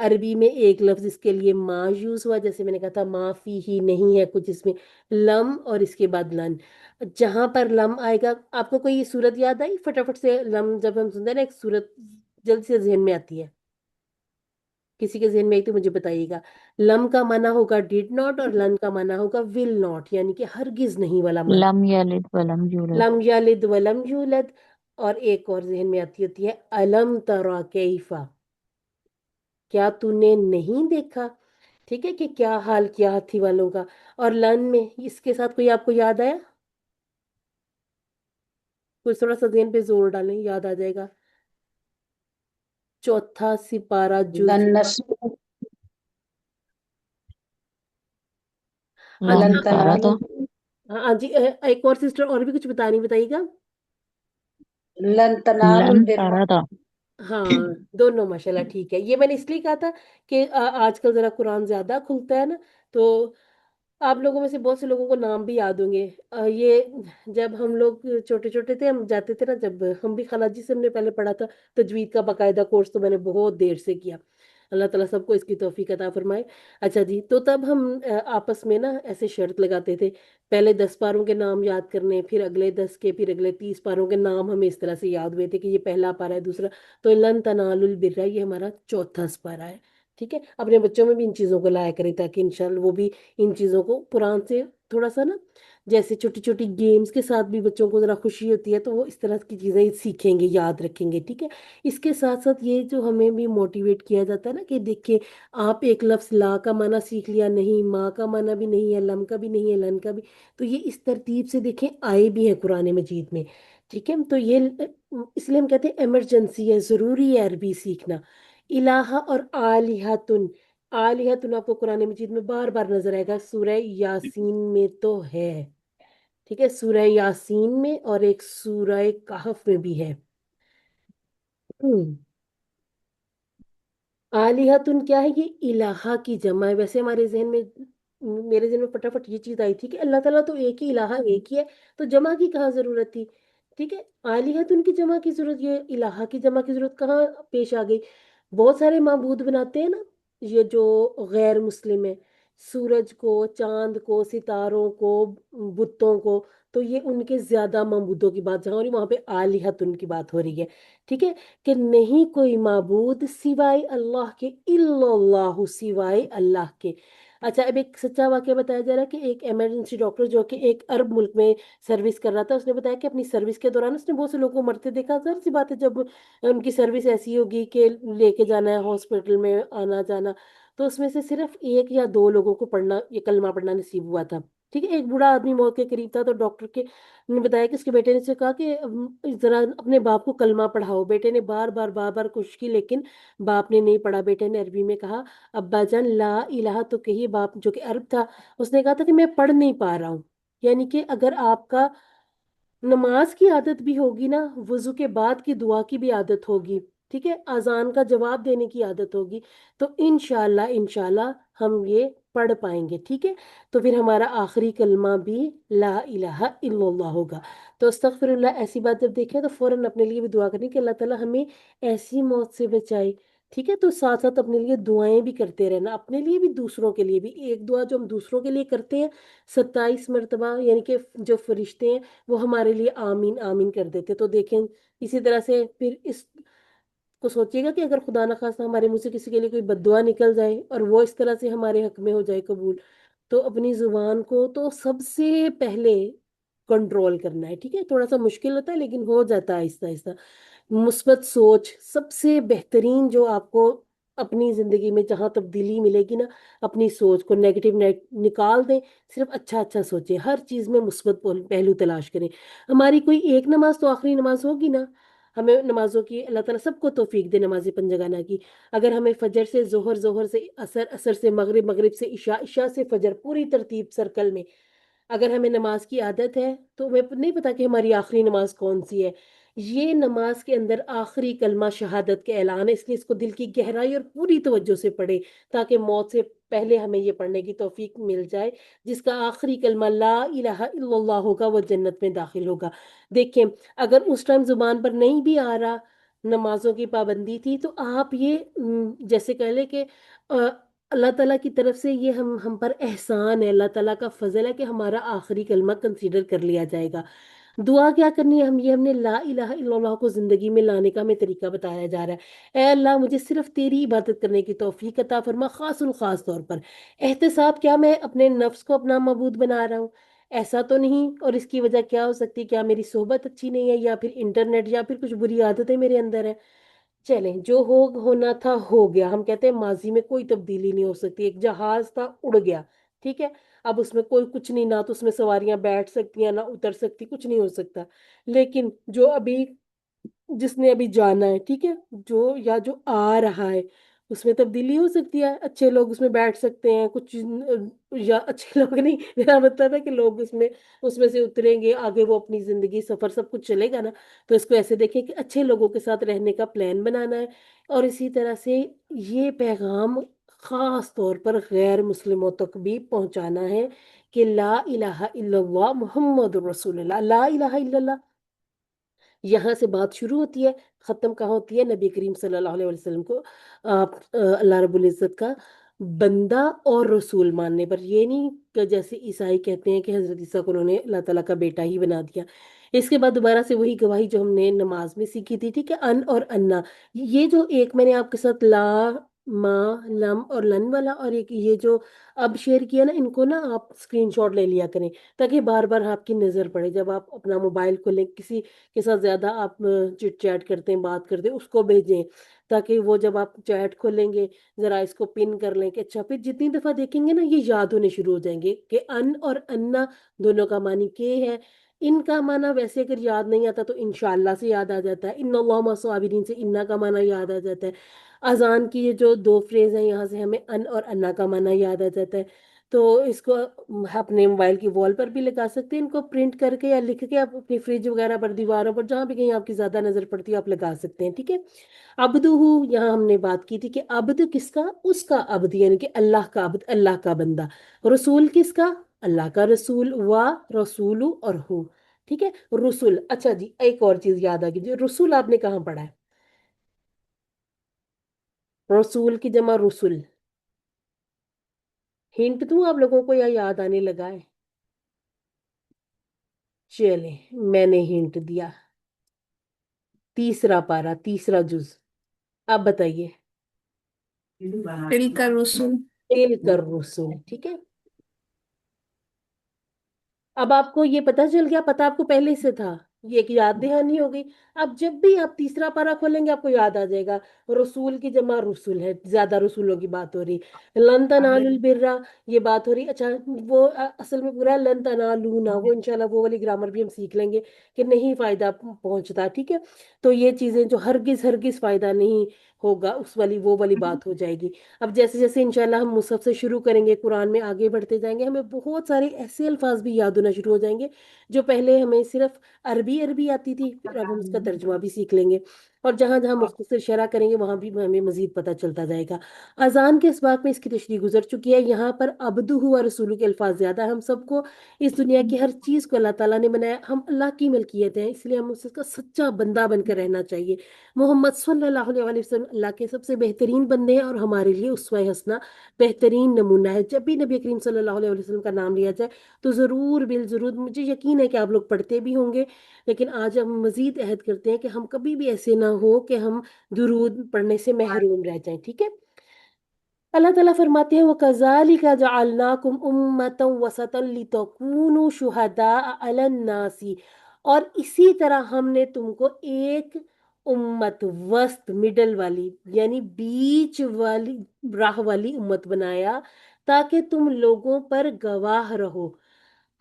عربی میں ایک لفظ اس کے لیے ما یوز ہوا، جیسے میں نے کہا تھا ما فی ہی، نہیں ہے کچھ اس میں، لم اور اس کے بعد لن۔ جہاں پر لم آئے گا، آپ کو کوئی صورت یاد آئی فٹافٹ سے؟ لم جب ہم سنتے ہیں نا ایک صورت جلد سے ذہن میں آتی ہے، کسی کے ذہن میں آئی تو مجھے بتائیے گا۔ لم کا معنی ہوگا ڈیڈ ناٹ اور لن کا معنی ہوگا ول ناٹ، یعنی کہ ہرگز نہیں والا معنی۔ لم یلد ولم یولد. لم یلد ولم یولد، اور ایک اور ذہن میں آتی ہوتی ہے الم ترا کیفا، کیا تو نے نہیں دیکھا، ٹھیک ہے، کہ کیا حال کیا ہاتھی والوں کا۔ اور لن میں اس کے ساتھ کوئی آپ کو یاد آیا؟ کوئی تھوڑا سا ذہن پہ زور ڈالیں، یاد آ جائے گا۔ چوتھا سپارہ جز، ہاں جی، لن لن تارا تھا. ہاں جی، ایک اور سسٹر اور بھی کچھ بتائیے گا۔ لن البر تارا تھا. ہاں دونوں ماشاءاللہ ٹھیک ہے۔ یہ میں نے اس لیے کہا تھا کہ آج کل ذرا قرآن زیادہ کھلتا ہے نا، تو آپ لوگوں میں سے بہت سے لوگوں کو نام بھی یاد ہوں گے۔ یہ جب ہم لوگ چھوٹے چھوٹے تھے، ہم جاتے تھے نا، جب ہم بھی خالہ جی سے ہم نے پہلے پڑھا تھا تجوید کا باقاعدہ کورس، تو میں نے بہت دیر سے کیا۔ اللہ تعالیٰ سب کو اس کی توفیق عطا فرمائے۔ اچھا جی، تو تب ہم آپس میں نا ایسے شرط لگاتے تھے، پہلے 10 پاروں کے نام یاد کرنے، پھر اگلے 10 کے، پھر اگلے 30 پاروں کے نام ہمیں اس طرح سے یاد ہوئے تھے کہ یہ پہلا پارا ہے، دوسرا۔ تو لن تنالوا البر یہ ہمارا چوتھا پارا ہے، ٹھیک ہے؟ اپنے بچوں میں بھی ان چیزوں کو لایا کریں تاکہ انشاءاللہ وہ بھی ان چیزوں کو قرآن سے تھوڑا سا نا، جیسے چھوٹی چھوٹی گیمز کے ساتھ بھی بچوں کو ذرا خوشی ہوتی ہے تو وہ اس طرح کی چیزیں سیکھیں گے، یاد رکھیں گے، ٹھیک ہے؟ اس کے ساتھ ساتھ یہ جو ہمیں بھی موٹیویٹ کیا جاتا ہے نا کہ دیکھیں، آپ ایک لفظ لا کا معنی سیکھ لیا، نہیں ماں کا معنی بھی نہیں ہے، لم کا بھی نہیں ہے، لن کا بھی، تو یہ اس ترتیب سے دیکھیں آئے بھی ہیں قرآن مجید میں، ٹھیک ہے؟ تو یہ اس لیے ہم کہتے ہیں ایمرجنسی ہے، ضروری ہے عربی سیکھنا۔ الہ اور آلہتن، آلہتن آپ کو قرآن مجید میں بار بار نظر آئے گا، سورہ یاسین میں تو ہے، ٹھیک ہے؟ سورہ یاسین میں اور ایک سورہ کہف میں بھی ہے۔ آلیہتن کیا ہے؟ یہ الہ کی جمع ہے۔ ویسے ہمارے ذہن میں، میرے ذہن میں فٹافٹ یہ چیز آئی تھی کہ اللہ تعالیٰ تو ایک ہی الہ، ایک ہی ہے، تو جمع کی کہاں ضرورت تھی؟ ٹھیک ہے، آلیہتن کی جمع کی ضرورت، یہ الہ کی جمع کی ضرورت کہاں پیش آ گئی؟ بہت سارے معبود بناتے ہیں نا یہ جو غیر مسلم ہے، سورج کو، چاند کو، ستاروں کو، بتوں کو، تو یہ ان کے زیادہ معبودوں کی بات جہاں ہو رہی وہاں پہ آلیہتن کی بات ہو رہی ہے، ٹھیک ہے؟ کہ نہیں کوئی معبود سوائے اللہ کے، الا اللہ، سوائے اللہ کے۔ اچھا، اب ایک سچا واقعہ بتایا جا رہا ہے کہ ایک ایمرجنسی ڈاکٹر جو کہ ایک عرب ملک میں سروس کر رہا تھا، اس نے بتایا کہ اپنی سروس کے دوران اس نے بہت سے لوگوں کو مرتے دیکھا۔ ظاہر سی بات ہے جب ان کی سروس ایسی ہوگی کہ لے کے جانا ہے ہاسپٹل میں، آنا جانا، تو اس میں سے صرف ایک یا دو لوگوں کو پڑھنا، یہ کلمہ پڑھنا نصیب ہوا تھا، ٹھیک ہے؟ ایک بوڑھا آدمی موت کے قریب تھا، تو ڈاکٹر کے نے بتایا کہ اس کے بیٹے نے سے کہا کہ ذرا اپنے باپ کو کلمہ پڑھاؤ۔ بیٹے نے بار بار بار بار کوشش کی لیکن باپ نے نہیں پڑھا۔ بیٹے نے عربی میں کہا، ابا جان لا الہ تو کہیے۔ باپ جو کہ عرب تھا اس نے کہا تھا کہ میں پڑھ نہیں پا رہا ہوں۔ یعنی کہ اگر آپ کا نماز کی عادت بھی ہوگی نا، وضو کے بعد کی دعا کی بھی عادت ہوگی، ٹھیک ہے، اذان کا جواب دینے کی عادت ہوگی، تو انشاءاللہ ہم یہ پڑھ پائیں گے، ٹھیک ہے؟ تو پھر ہمارا آخری کلمہ بھی لا الہ الا اللہ ہوگا۔ تو استغفر اللہ ایسی بات جب دیکھیں تو فوراً اپنے لیے بھی دعا کرنی کہ اللہ تعالیٰ ہمیں ایسی موت سے بچائے، ٹھیک ہے؟ تو ساتھ ساتھ اپنے لیے دعائیں بھی کرتے رہنا، اپنے لیے بھی دوسروں کے لیے بھی۔ ایک دعا جو ہم دوسروں کے لیے کرتے ہیں 27 مرتبہ، یعنی کہ جو فرشتے ہیں وہ ہمارے لیے آمین آمین کر دیتے۔ تو دیکھیں اسی طرح سے پھر اس کو سوچیے گا کہ اگر خدا نخواستہ ہمارے منہ سے کسی کے لیے کوئی بد دعا نکل جائے اور وہ اس طرح سے ہمارے حق میں ہو جائے قبول، تو اپنی زبان کو تو سب سے پہلے کنٹرول کرنا ہے، ٹھیک ہے؟ تھوڑا سا مشکل ہوتا ہے لیکن ہو جاتا ہے آہستہ آہستہ۔ مثبت سوچ سب سے بہترین جو آپ کو اپنی زندگی میں جہاں تبدیلی ملے گی نا، اپنی سوچ کو نیگیٹو نکال دیں، صرف اچھا اچھا سوچیں، ہر چیز میں مثبت پہلو تلاش کریں۔ ہماری کوئی ایک نماز تو آخری نماز ہوگی نا، ہمیں نمازوں کی اللہ تعالیٰ سب کو توفیق دے نماز پنجگانہ کی۔ اگر ہمیں فجر سے ظہر، ظہر سے عصر، عصر سے مغرب، مغرب سے عشاء، عشاء سے فجر، پوری ترتیب سرکل میں اگر ہمیں نماز کی عادت ہے تو ہمیں نہیں پتا کہ ہماری آخری نماز کون سی ہے۔ یہ نماز کے اندر آخری کلمہ شہادت کے اعلان ہے، اس لیے اس کو دل کی گہرائی اور پوری توجہ سے پڑھے تاکہ موت سے پہلے ہمیں یہ پڑھنے کی توفیق مل جائے۔ جس کا آخری کلمہ لا الہ الا اللہ ہوگا وہ جنت میں داخل ہوگا۔ دیکھیں اگر اس ٹائم زبان پر نہیں بھی آ رہا، نمازوں کی پابندی تھی، تو آپ یہ جیسے کہہ لیں کہ اللہ تعالیٰ کی طرف سے یہ ہم پر احسان ہے، اللہ تعالیٰ کا فضل ہے کہ ہمارا آخری کلمہ کنسیڈر کر لیا جائے گا۔ دعا کیا کرنی ہے؟ ہم نے لا الہ الا اللہ کو زندگی میں لانے کا ہمیں طریقہ بتایا جا رہا ہے۔ اے اللہ مجھے صرف تیری عبادت کرنے کی توفیق عطا فرما، خاص الخاص طور پر احتساب، کیا میں اپنے نفس کو اپنا معبود بنا رہا ہوں؟ ایسا تو نہیں، اور اس کی وجہ کیا ہو سکتی ہے؟ کیا میری صحبت اچھی نہیں ہے، یا پھر انٹرنیٹ، یا پھر کچھ بری عادتیں میرے اندر ہیں؟ چلیں، جو ہونا تھا ہو گیا۔ ہم کہتے ہیں ماضی میں کوئی تبدیلی نہیں ہو سکتی، ایک جہاز تھا اڑ گیا، ٹھیک ہے؟ اب اس میں کوئی کچھ نہیں، نہ تو اس میں سواریاں بیٹھ سکتی ہیں نہ اتر سکتی، کچھ نہیں ہو سکتا۔ لیکن جو ابھی جس نے ابھی جانا ہے، ٹھیک ہے، جو آ رہا ہے اس میں تبدیلی ہو سکتی ہے، اچھے لوگ اس میں بیٹھ سکتے ہیں، کچھ یا اچھے لوگ نہیں، میرا مطلب ہے کہ لوگ اس میں سے اتریں گے، آگے وہ اپنی زندگی سفر سب کچھ چلے گا نا۔ تو اس کو ایسے دیکھیں کہ اچھے لوگوں کے ساتھ رہنے کا پلان بنانا ہے، اور اسی طرح سے یہ پیغام خاص طور پر غیر مسلموں تک بھی پہنچانا ہے کہ لا الہ الا اللہ محمد رسول اللہ، لا الہ الا اللہ یہاں سے بات شروع ہوتی ہے، ختم کہاں ہوتی ہے؟ نبی کریم صلی اللہ علیہ وسلم کو اللہ رب العزت کا بندہ اور رسول ماننے پر۔ یہ نہیں کہ جیسے عیسائی کہتے ہیں کہ حضرت عیسیٰ کو انہوں نے اللہ تعالیٰ کا بیٹا ہی بنا دیا۔ اس کے بعد دوبارہ سے وہی گواہی جو ہم نے نماز میں سیکھی تھی، ٹھیک ہے، ان اور انا، یہ جو ایک میں نے آپ کے ساتھ لا، ما، لم اور لن والا، اور ایک یہ جو اب شیئر کیا نا، ان کو نا آپ اسکرین شاٹ لے لیا کریں تاکہ بار بار آپ کی نظر پڑے جب آپ اپنا موبائل کھولیں، کسی کے ساتھ زیادہ آپ چٹ چیٹ کرتے ہیں، بات کرتے ہیں، اس کو بھیجیں تاکہ وہ جب آپ چیٹ کھولیں گے ذرا اس کو پن کر لیں کہ اچھا، پھر جتنی دفعہ دیکھیں گے نا یہ یاد ہونے شروع ہو جائیں گے کہ ان اور انا دونوں کا معنی کے ہے۔ ان کا معنی ویسے اگر یاد نہیں آتا تو انشاءاللہ سے یاد آ جاتا ہے، ان اللہ مع الصابرین سے انا کا معنی یاد آ جاتا ہے۔ اذان کی یہ جو دو فریز ہیں یہاں سے ہمیں ان اور انا کا معنی یاد آ جاتا ہے۔ تو اس کو اپنے موبائل کی وال پر بھی لگا سکتے ہیں، ان کو پرنٹ کر کے یا لکھ کے آپ اپنی فریج وغیرہ پر، دیواروں پر، جہاں بھی کہیں آپ کی زیادہ نظر پڑتی ہے آپ لگا سکتے ہیں، ٹھیک ہے۔ عبدہ، یہاں ہم نے بات کی تھی کہ عبد کس کا؟ اس کا عبد، یعنی کہ اللہ کا عبد، اللہ کا بندہ۔ رسول کس کا؟ اللہ کا رسول، و رسول اور ہو، ٹھیک ہے، رسول۔ اچھا جی، ایک اور چیز یاد آ گئی جی، رسول آپ نے کہاں پڑھا ہے؟ رسول کی جمع رسول، ہنٹ دوں آپ لوگوں کو یا یاد آنے لگا ہے؟ چلیں میں نے ہنٹ دیا، تیسرا پارا، تیسرا جز، آپ بتائیے۔ تلک الرسل. تلک الرسل، ٹھیک ہے۔ اب آپ کو یہ پتہ چل گیا، پتہ آپ کو پہلے سے تھا، یہ ایک یاد دہانی ہو گئی۔ اب جب بھی آپ تیسرا پارا کھولیں گے آپ کو یاد آ جائے گا، رسول کی جمع رسول ہے، زیادہ رسولوں کی بات ہو رہی۔ لن تنالوا البر، یہ بات ہو رہی۔ اچھا، وہ اصل میں پورا لن تنالونا، وہ انشاءاللہ وہ والی گرامر بھی ہم سیکھ لیں گے کہ نہیں فائدہ پہنچتا، ٹھیک ہے۔ تو یہ چیزیں جو ہرگز ہرگز فائدہ نہیں ہوگا، اس والی وہ والی بات ہو جائے گی۔ اب جیسے جیسے انشاءاللہ ہم مصحف سے شروع کریں گے، قرآن میں آگے بڑھتے جائیں گے، ہمیں بہت سارے ایسے الفاظ بھی یاد ہونا شروع ہو جائیں گے جو پہلے ہمیں صرف عربی آتی تھی، پھر اب ہم اس کا ترجمہ بھی سیکھ لیں گے، اور جہاں جہاں مختصر شرح کریں گے وہاں بھی ہمیں مزید پتہ چلتا جائے گا۔ اذان کے اسباق میں اس کی تشریح گزر چکی ہے، یہاں پر عبدہ و رسولہ کے الفاظ زیادہ ہیں۔ ہم سب کو اس دنیا کی ہر چیز کو اللہ تعالیٰ نے بنایا، ہم اللہ کی ملکیت ہیں، اس لیے ہم اس کا سچا بندہ بن کر رہنا چاہیے۔ محمد صلی اللہ علیہ وسلم اللہ کے سب سے بہترین بندے ہیں اور ہمارے لیے اسوہ حسنہ، بہترین نمونہ ہے۔ جب بھی نبی کریم صلی اللہ علیہ وسلم کا نام لیا جائے تو ضرور بالضرور، مجھے یقین ہے کہ آپ لوگ پڑھتے بھی ہوں گے، لیکن آج ہم مزید عہد کرتے ہیں کہ ہم کبھی بھی ایسے نہ ہو کہ ہم درود پڑھنے سے محروم رہ جائیں، ٹھیک ہے۔ اللہ تعالیٰ فرماتے ہیں وَكَذَلِكَ جَعَلْنَاكُمْ أُمَّةً وَسَطًا لِتَكُونُوا شُهَدَاءَ عَلَى النَّاسِ، اور اسی طرح ہم نے تم کو ایک امت، وسط، مڈل والی، یعنی بیچ والی، راہ والی امت بنایا تاکہ تم لوگوں پر گواہ رہو۔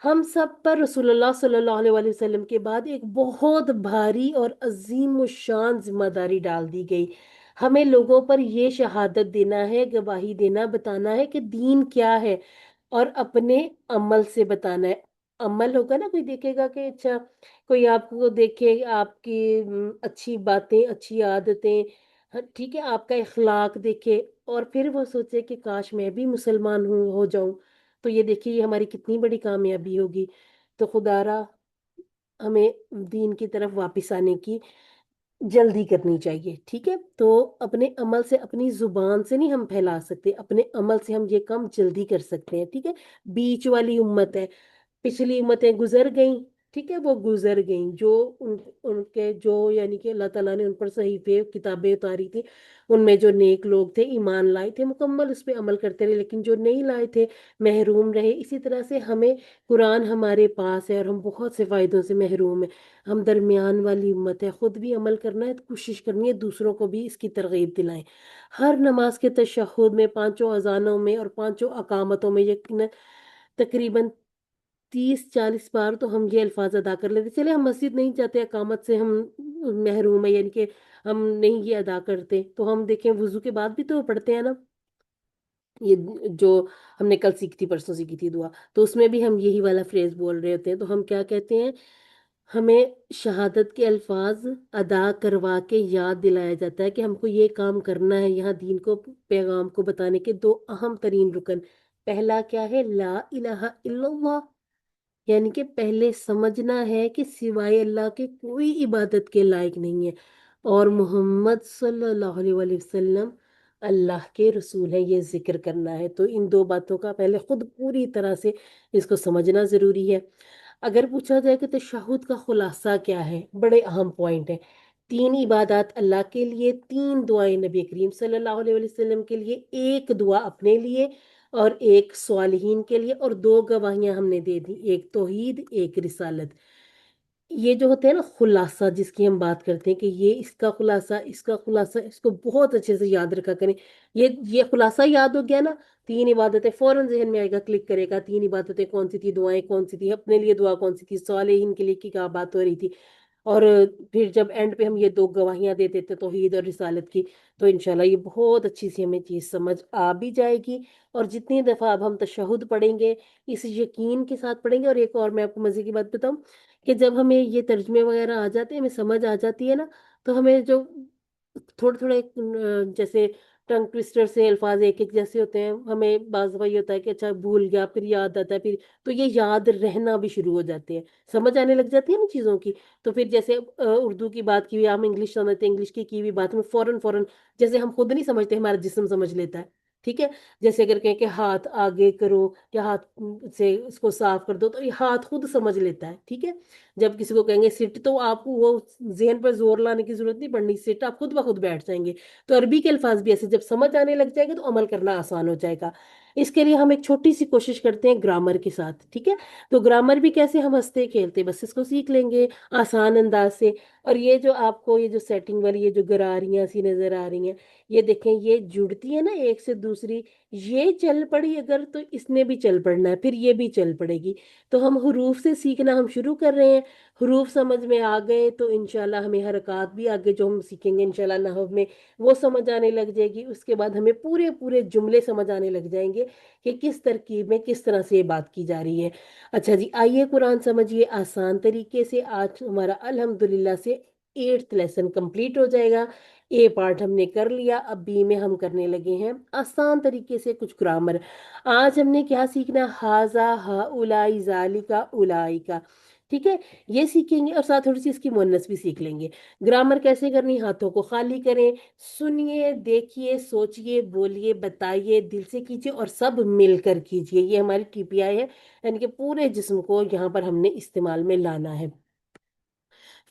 ہم سب پر رسول اللہ صلی اللہ علیہ وآلہ وسلم کے بعد ایک بہت بھاری اور عظیم الشان ذمہ داری ڈال دی گئی۔ ہمیں لوگوں پر یہ شہادت دینا ہے، گواہی دینا، بتانا ہے کہ دین کیا ہے، اور اپنے عمل سے بتانا ہے۔ عمل ہوگا نا، کوئی دیکھے گا کہ اچھا، کوئی آپ کو دیکھے آپ کی اچھی باتیں، اچھی عادتیں، ٹھیک ہے، آپ کا اخلاق دیکھے اور پھر وہ سوچے کہ کاش میں بھی مسلمان ہو جاؤں، تو یہ دیکھیے یہ ہماری کتنی بڑی کامیابی ہوگی۔ تو خدا را ہمیں دین کی طرف واپس آنے کی جلدی کرنی چاہیے، ٹھیک ہے۔ تو اپنے عمل سے، اپنی زبان سے نہیں ہم پھیلا سکتے، اپنے عمل سے ہم یہ کام جلدی کر سکتے ہیں، ٹھیک ہے۔ بیچ والی امت ہے، پچھلی امتیں گزر گئیں، ٹھیک ہے، وہ گزر گئیں، جو ان کے جو یعنی کہ اللہ تعالیٰ نے ان پر صحیفے، کتابیں اتاری تھی، ان میں جو نیک لوگ تھے، ایمان لائے تھے، مکمل اس پہ عمل کرتے رہے، لیکن جو نہیں لائے تھے محروم رہے۔ اسی طرح سے ہمیں قرآن ہمارے پاس ہے اور ہم بہت سے فائدوں سے محروم ہیں، ہم درمیان والی امت ہے، خود بھی عمل کرنا ہے، کوشش کرنی ہے دوسروں کو بھی اس کی ترغیب دلائیں۔ ہر نماز کے تشہد میں، پانچوں اذانوں میں اور پانچوں اقامتوں میں یقیناً تقریباً 30-40 بار تو ہم یہ الفاظ ادا کر لیتے۔ چلے ہم مسجد نہیں جاتے، اقامت سے ہم محروم ہیں، یعنی کہ ہم نہیں یہ ادا کرتے، تو ہم دیکھیں وضو کے بعد بھی تو پڑھتے ہیں نا، یہ جو ہم نے کل سیکھی تھی، پرسوں سیکھی تھی دعا، تو اس میں بھی ہم یہی والا فریز بول رہے ہوتے ہیں۔ تو ہم کیا کہتے ہیں؟ हमें शहादत के अल्फाज अदा करवा के याद दिलाया जाता है कि हमको ये काम करना है। यहाँ दीन को पैगाम को बताने के दो अहम तरीन रुकन, पहला क्या है, ला इलाहा इल्लल्लाह, यानी कि पहले समझना है कि सिवाय अल्लाह के कोई इबादत के लायक नहीं है, और मोहम्मद सल्लल्लाहु अलैहि वसल्लम अल्लाह के रसूल है, ये जिक्र करना है। तो इन दो बातों का पहले खुद पूरी तरह से इसको समझना ज़रूरी है। अगर पूछा जाए कि तशहुद का खुलासा क्या है, बड़े अहम पॉइंट है। तीन इबादत अल्लाह के लिए, तीन दुआएं नबी करीम सल्लल्लाहु अलैहि वसल्लम के लिए, एक दुआ अपने लिए और एक स्वालिहीन के लिए, और दो गवाहियां हमने दे दी, एक तौहीद एक रिसालत। ये जो होते हैं ना खुलासा जिसकी हम बात करते हैं कि ये इसका खुलासा, इसको बहुत अच्छे से याद रखा करें। ये खुलासा याद हो गया ना, तीन इबादतें फौरन जहन में आएगा, क्लिक करेगा, तीन इबादतें कौन सी थी, दुआएं कौन सी थी, अपने लिए दुआ कौन सी थी, सालेहीन के लिए की क्या बात हो रही थी। और फिर जब एंड पे हम ये दो गवाहियां दे देते तौहीद और रिसालत की, तो इंशाल्लाह ये बहुत अच्छी सी हमें चीज़ समझ आ भी जाएगी। और जितनी दफ़ा अब हम तशहुद पढ़ेंगे इस यकीन के साथ पढ़ेंगे। और एक और मैं आपको मज़े की बात बताऊं कि जब हमें ये तर्जमे वगैरह आ जाते हैं, हमें समझ आ जाती है ना, तो हमें जो थोड़े थोड़े जैसे टंग ट्विस्टर से अल्फाज एक एक जैसे होते हैं, हमें बाज़ दफ़ा ये होता है कि अच्छा भूल गया, फिर याद आता है, फिर तो ये याद रहना भी शुरू हो जाते हैं, समझ आने लग जाती है ना चीज़ों की। तो फिर जैसे उर्दू की बात की हुई, हम इंग्लिश समझते हैं, इंग्लिश की हुई बात में फौरन फौरन, जैसे हम खुद नहीं समझते, हमारा जिस्म समझ लेता है। ठीक है, जैसे अगर कहें कि हाथ आगे करो या हाथ से इसको साफ कर दो, तो ये हाथ खुद समझ लेता है। ठीक है, जब किसी को कहेंगे सिट, तो आपको वो जहन पर जोर लाने की जरूरत नहीं पड़नी, सिट आप खुद ब खुद बैठ जाएंगे। तो अरबी के अल्फाज भी ऐसे जब समझ आने लग जाएगा तो अमल करना आसान हो जाएगा। इसके लिए हम एक छोटी सी कोशिश करते हैं ग्रामर के साथ। ठीक है, तो ग्रामर भी कैसे, हम हंसते खेलते बस इसको सीख लेंगे आसान अंदाज से। और ये जो आपको ये जो सेटिंग वाली ये जो गरारियां सी नजर आ रही हैं, ये देखें, ये जुड़ती है ना एक से दूसरी, ये चल पड़ी अगर तो इसने भी चल पड़ना है, फिर ये भी चल पड़ेगी। तो हम हुरूफ से सीखना हम शुरू कर रहे हैं। हुरूफ समझ में आ गए तो इंशाल्लाह हमें हरकत भी आगे जो हम सीखेंगे इंशाल्लाह नहव में वो समझ आने लग जाएगी। उसके बाद हमें पूरे पूरे जुमले समझ आने लग जाएंगे कि किस तरकीब में किस तरह से ये बात की जा रही है। अच्छा जी, आइए कुरान समझिए आसान तरीके से। आज हमारा अल्हम्दुलिल्लाह से 8th लेसन कंप्लीट हो जाएगा। ए पार्ट हमने कर लिया, अब बी में हम करने लगे हैं आसान तरीके से कुछ ग्रामर। आज हमने क्या सीखना, हाजा हा उलाई जालिका उलाइका। ठीक है, ये सीखेंगे और साथ थोड़ी सी इसकी मुन्नस भी सीख लेंगे। ग्रामर कैसे करनी, हाथों को खाली करें, सुनिए देखिए सोचिए बोलिए बताइए, दिल से कीजिए और सब मिलकर कीजिए। ये हमारी टीपीआई है, यानी कि पूरे जिस्म को यहाँ पर हमने इस्तेमाल में लाना है।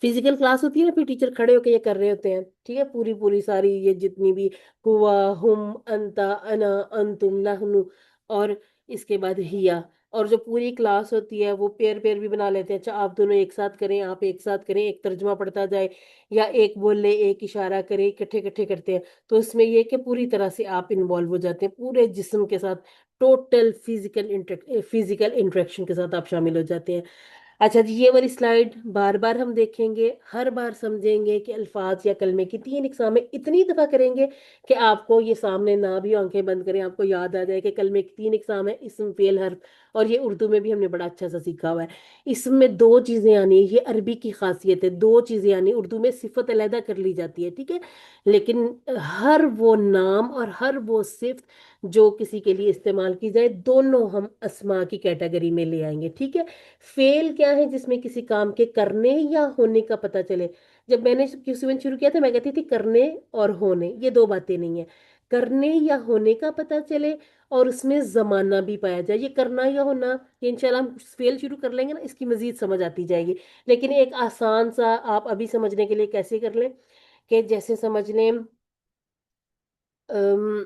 फिजिकल क्लास होती है ना, फिर टीचर खड़े होकर ये कर रहे होते हैं। ठीक है, पूरी पूरी सारी ये जितनी भी हुआ, हुम, अंता, अना, अंतुम, नहनु, और इसके बाद हिया। और जो पूरी क्लास होती है वो पेयर पेयर भी बना लेते हैं। अच्छा आप दोनों एक साथ करें, आप एक साथ करें, एक तर्जुमा पढ़ता जाए, या एक बोल ले एक इशारा करे, इकट्ठे इकट्ठे करते हैं। तो इसमें ये कि पूरी तरह से आप इन्वॉल्व हो जाते हैं, पूरे जिस्म के साथ टोटल फिजिकल इंटरेक्शन के साथ आप शामिल हो जाते हैं। अच्छा जी, ये वाली स्लाइड बार बार हम देखेंगे, हर बार समझेंगे कि अल्फाज या कलमे की तीन इकसाम में इतनी दफ़ा करेंगे कि आपको ये सामने ना भी आंखें बंद करें आपको याद आ जाए कि कलमे की तीन इकसाम है, इसम फेल हर्फ। और ये उर्दू में भी हमने बड़ा अच्छा सा सीखा हुआ है। इसमें दो चीज़ें आनी, ये अरबी की खासियत है, दो चीज़ें आनी। उर्दू में सिफत अलहदा कर ली जाती है, ठीक है, लेकिन हर वो नाम और हर वो सिफत जो किसी के लिए इस्तेमाल की जाए, दोनों हम अस्मा की कैटेगरी में ले आएंगे। ठीक है, फेल क्या है, जिसमें किसी काम के करने या होने का पता चले। जब मैंने क्यूसीवन शुरू किया था मैं कहती थी करने और होने ये दो बातें नहीं है, करने या होने का पता चले और उसमें जमाना भी पाया जाए। ये करना या होना, ये इंशाल्लाह हम फेल शुरू कर लेंगे ना, इसकी मजीद समझ आती जाएगी। लेकिन एक आसान सा आप अभी समझने के लिए कैसे कर लें, कि जैसे समझ लें अम,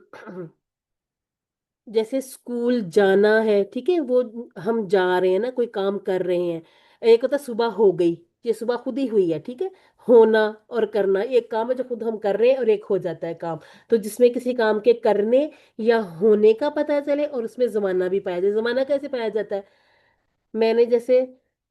जैसे स्कूल जाना है, ठीक है, वो हम जा रहे हैं ना, कोई काम कर रहे हैं। एक होता है सुबह हो गई, ये सुबह खुद ही हुई है। ठीक है, होना और करना एक काम है जो खुद हम कर रहे हैं और एक हो जाता है काम। तो जिसमें किसी काम के करने या होने का पता चले और उसमें जमाना भी पाया जाए। जमाना कैसे पाया जाता है, मैंने जैसे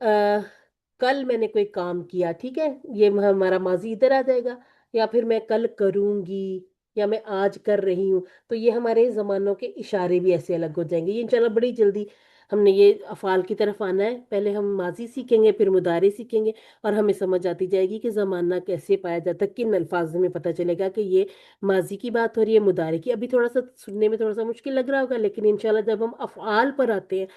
कल मैंने कोई काम किया, ठीक है, ये हमारा माजी इधर आ जाएगा। या फिर मैं कल करूंगी, या मैं आज कर रही हूँ। तो ये हमारे जमानों के इशारे भी ऐसे अलग हो जाएंगे, ये इंशाल्लाह बड़ी जल्दी हमने ये अफ़ाल की तरफ आना है। पहले हम माजी सीखेंगे, फिर मुदारे सीखेंगे, और हमें समझ आती जाएगी कि ज़माना कैसे पाया जाता है, किन अल्फाज में पता चलेगा कि ये माजी की बात हो रही है, मुदारे की। अभी थोड़ा सा सुनने में थोड़ा सा मुश्किल लग रहा होगा, लेकिन इंशाल्लाह जब हम अफ़आल पर आते हैं,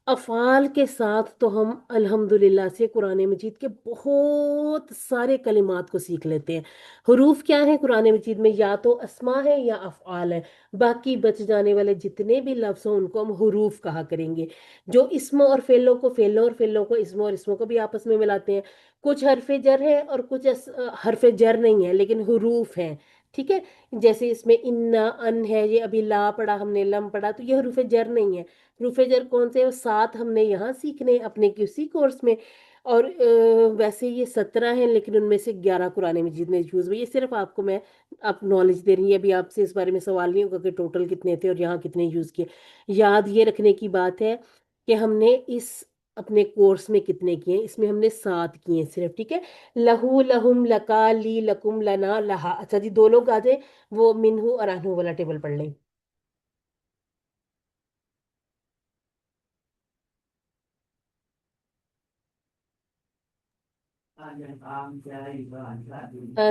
अफ़आल के साथ, तो हम अल्हम्दुलिल्लाह से कुरान मजीद के बहुत सारे कलिमात को सीख लेते हैं। हरूफ क्या है कुरान मजीद में? या तो अस्मा है या अफ़आल है। बाकी बच जाने वाले जितने भी लफ्ज़ हों उनको हम हरूफ कहा करेंगे। जो इस्म और फेलों को फेलों, और फेलों को इस्म, और इस्मों को भी आपस में मिलाते हैं। कुछ हरफे जर है और कुछ हरफे जर नहीं है, लेकिन हरूफ हैं। ठीक है। जैसे इसमें इन्ना, अन है, ये अभी ला पढ़ा हमने, लम पढ़ा, तो ये हरूफे जर नहीं है। हरूफे जर कौन से? वो सात हमने यहाँ सीखने अपने किसी कोर्स में। और वैसे ये 17 हैं, लेकिन उनमें से 11 कुरान मजीद में यूज हुए। ये सिर्फ आपको मैं आप नॉलेज दे रही है, अभी आपसे इस बारे में सवाल नहीं होगा कि टोटल कितने थे और यहाँ कितने यूज किए। याद ये रखने की बात है कि हमने इस अपने कोर्स में कितने किए हैं। इसमें हमने 7 किए हैं सिर्फ। ठीक है। लहू, लहुम, लका, ली, लकुम, लना, लहा। अच्छा जी, दो लोग आ जाए, वो मिनहू और अनहु वाला टेबल पढ़ लें।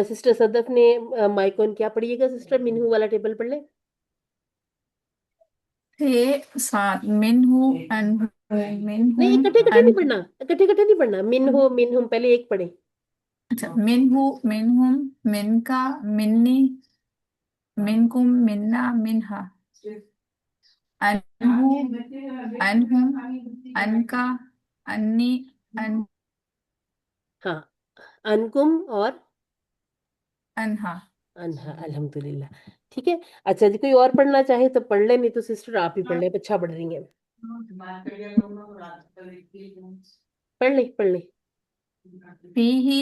सिस्टर सदफ ने माइक ऑन क्या पढ़िएगा सिस्टर, मिनहू वाला टेबल पढ़ ले। थे सात मिनहु अनहु नहीं, मिनहुम इकट्ठे इकट्ठे नहीं अन पढ़ना, इकट्ठे इकट्ठे नहीं पढ़ना। मिनहू, मिनहुम, पहले एक पढ़े। अच्छा, मिनहु मिनहुम मिनका मिन्नी मिनकुम मिन्ना मिनहा अनहु अनहुम अनका अन्नी अन हाँ, अनकुम और अनहा। अनहा। अल्हम्दुलिल्लाह। ठीक है। अच्छा जी, कोई और पढ़ना चाहे तो पढ़ ले, नहीं तो सिस्टर आप ही पढ़ ले, अच्छा पढ़ रही हैं। पढ़ ले, पढ़ ले। फीही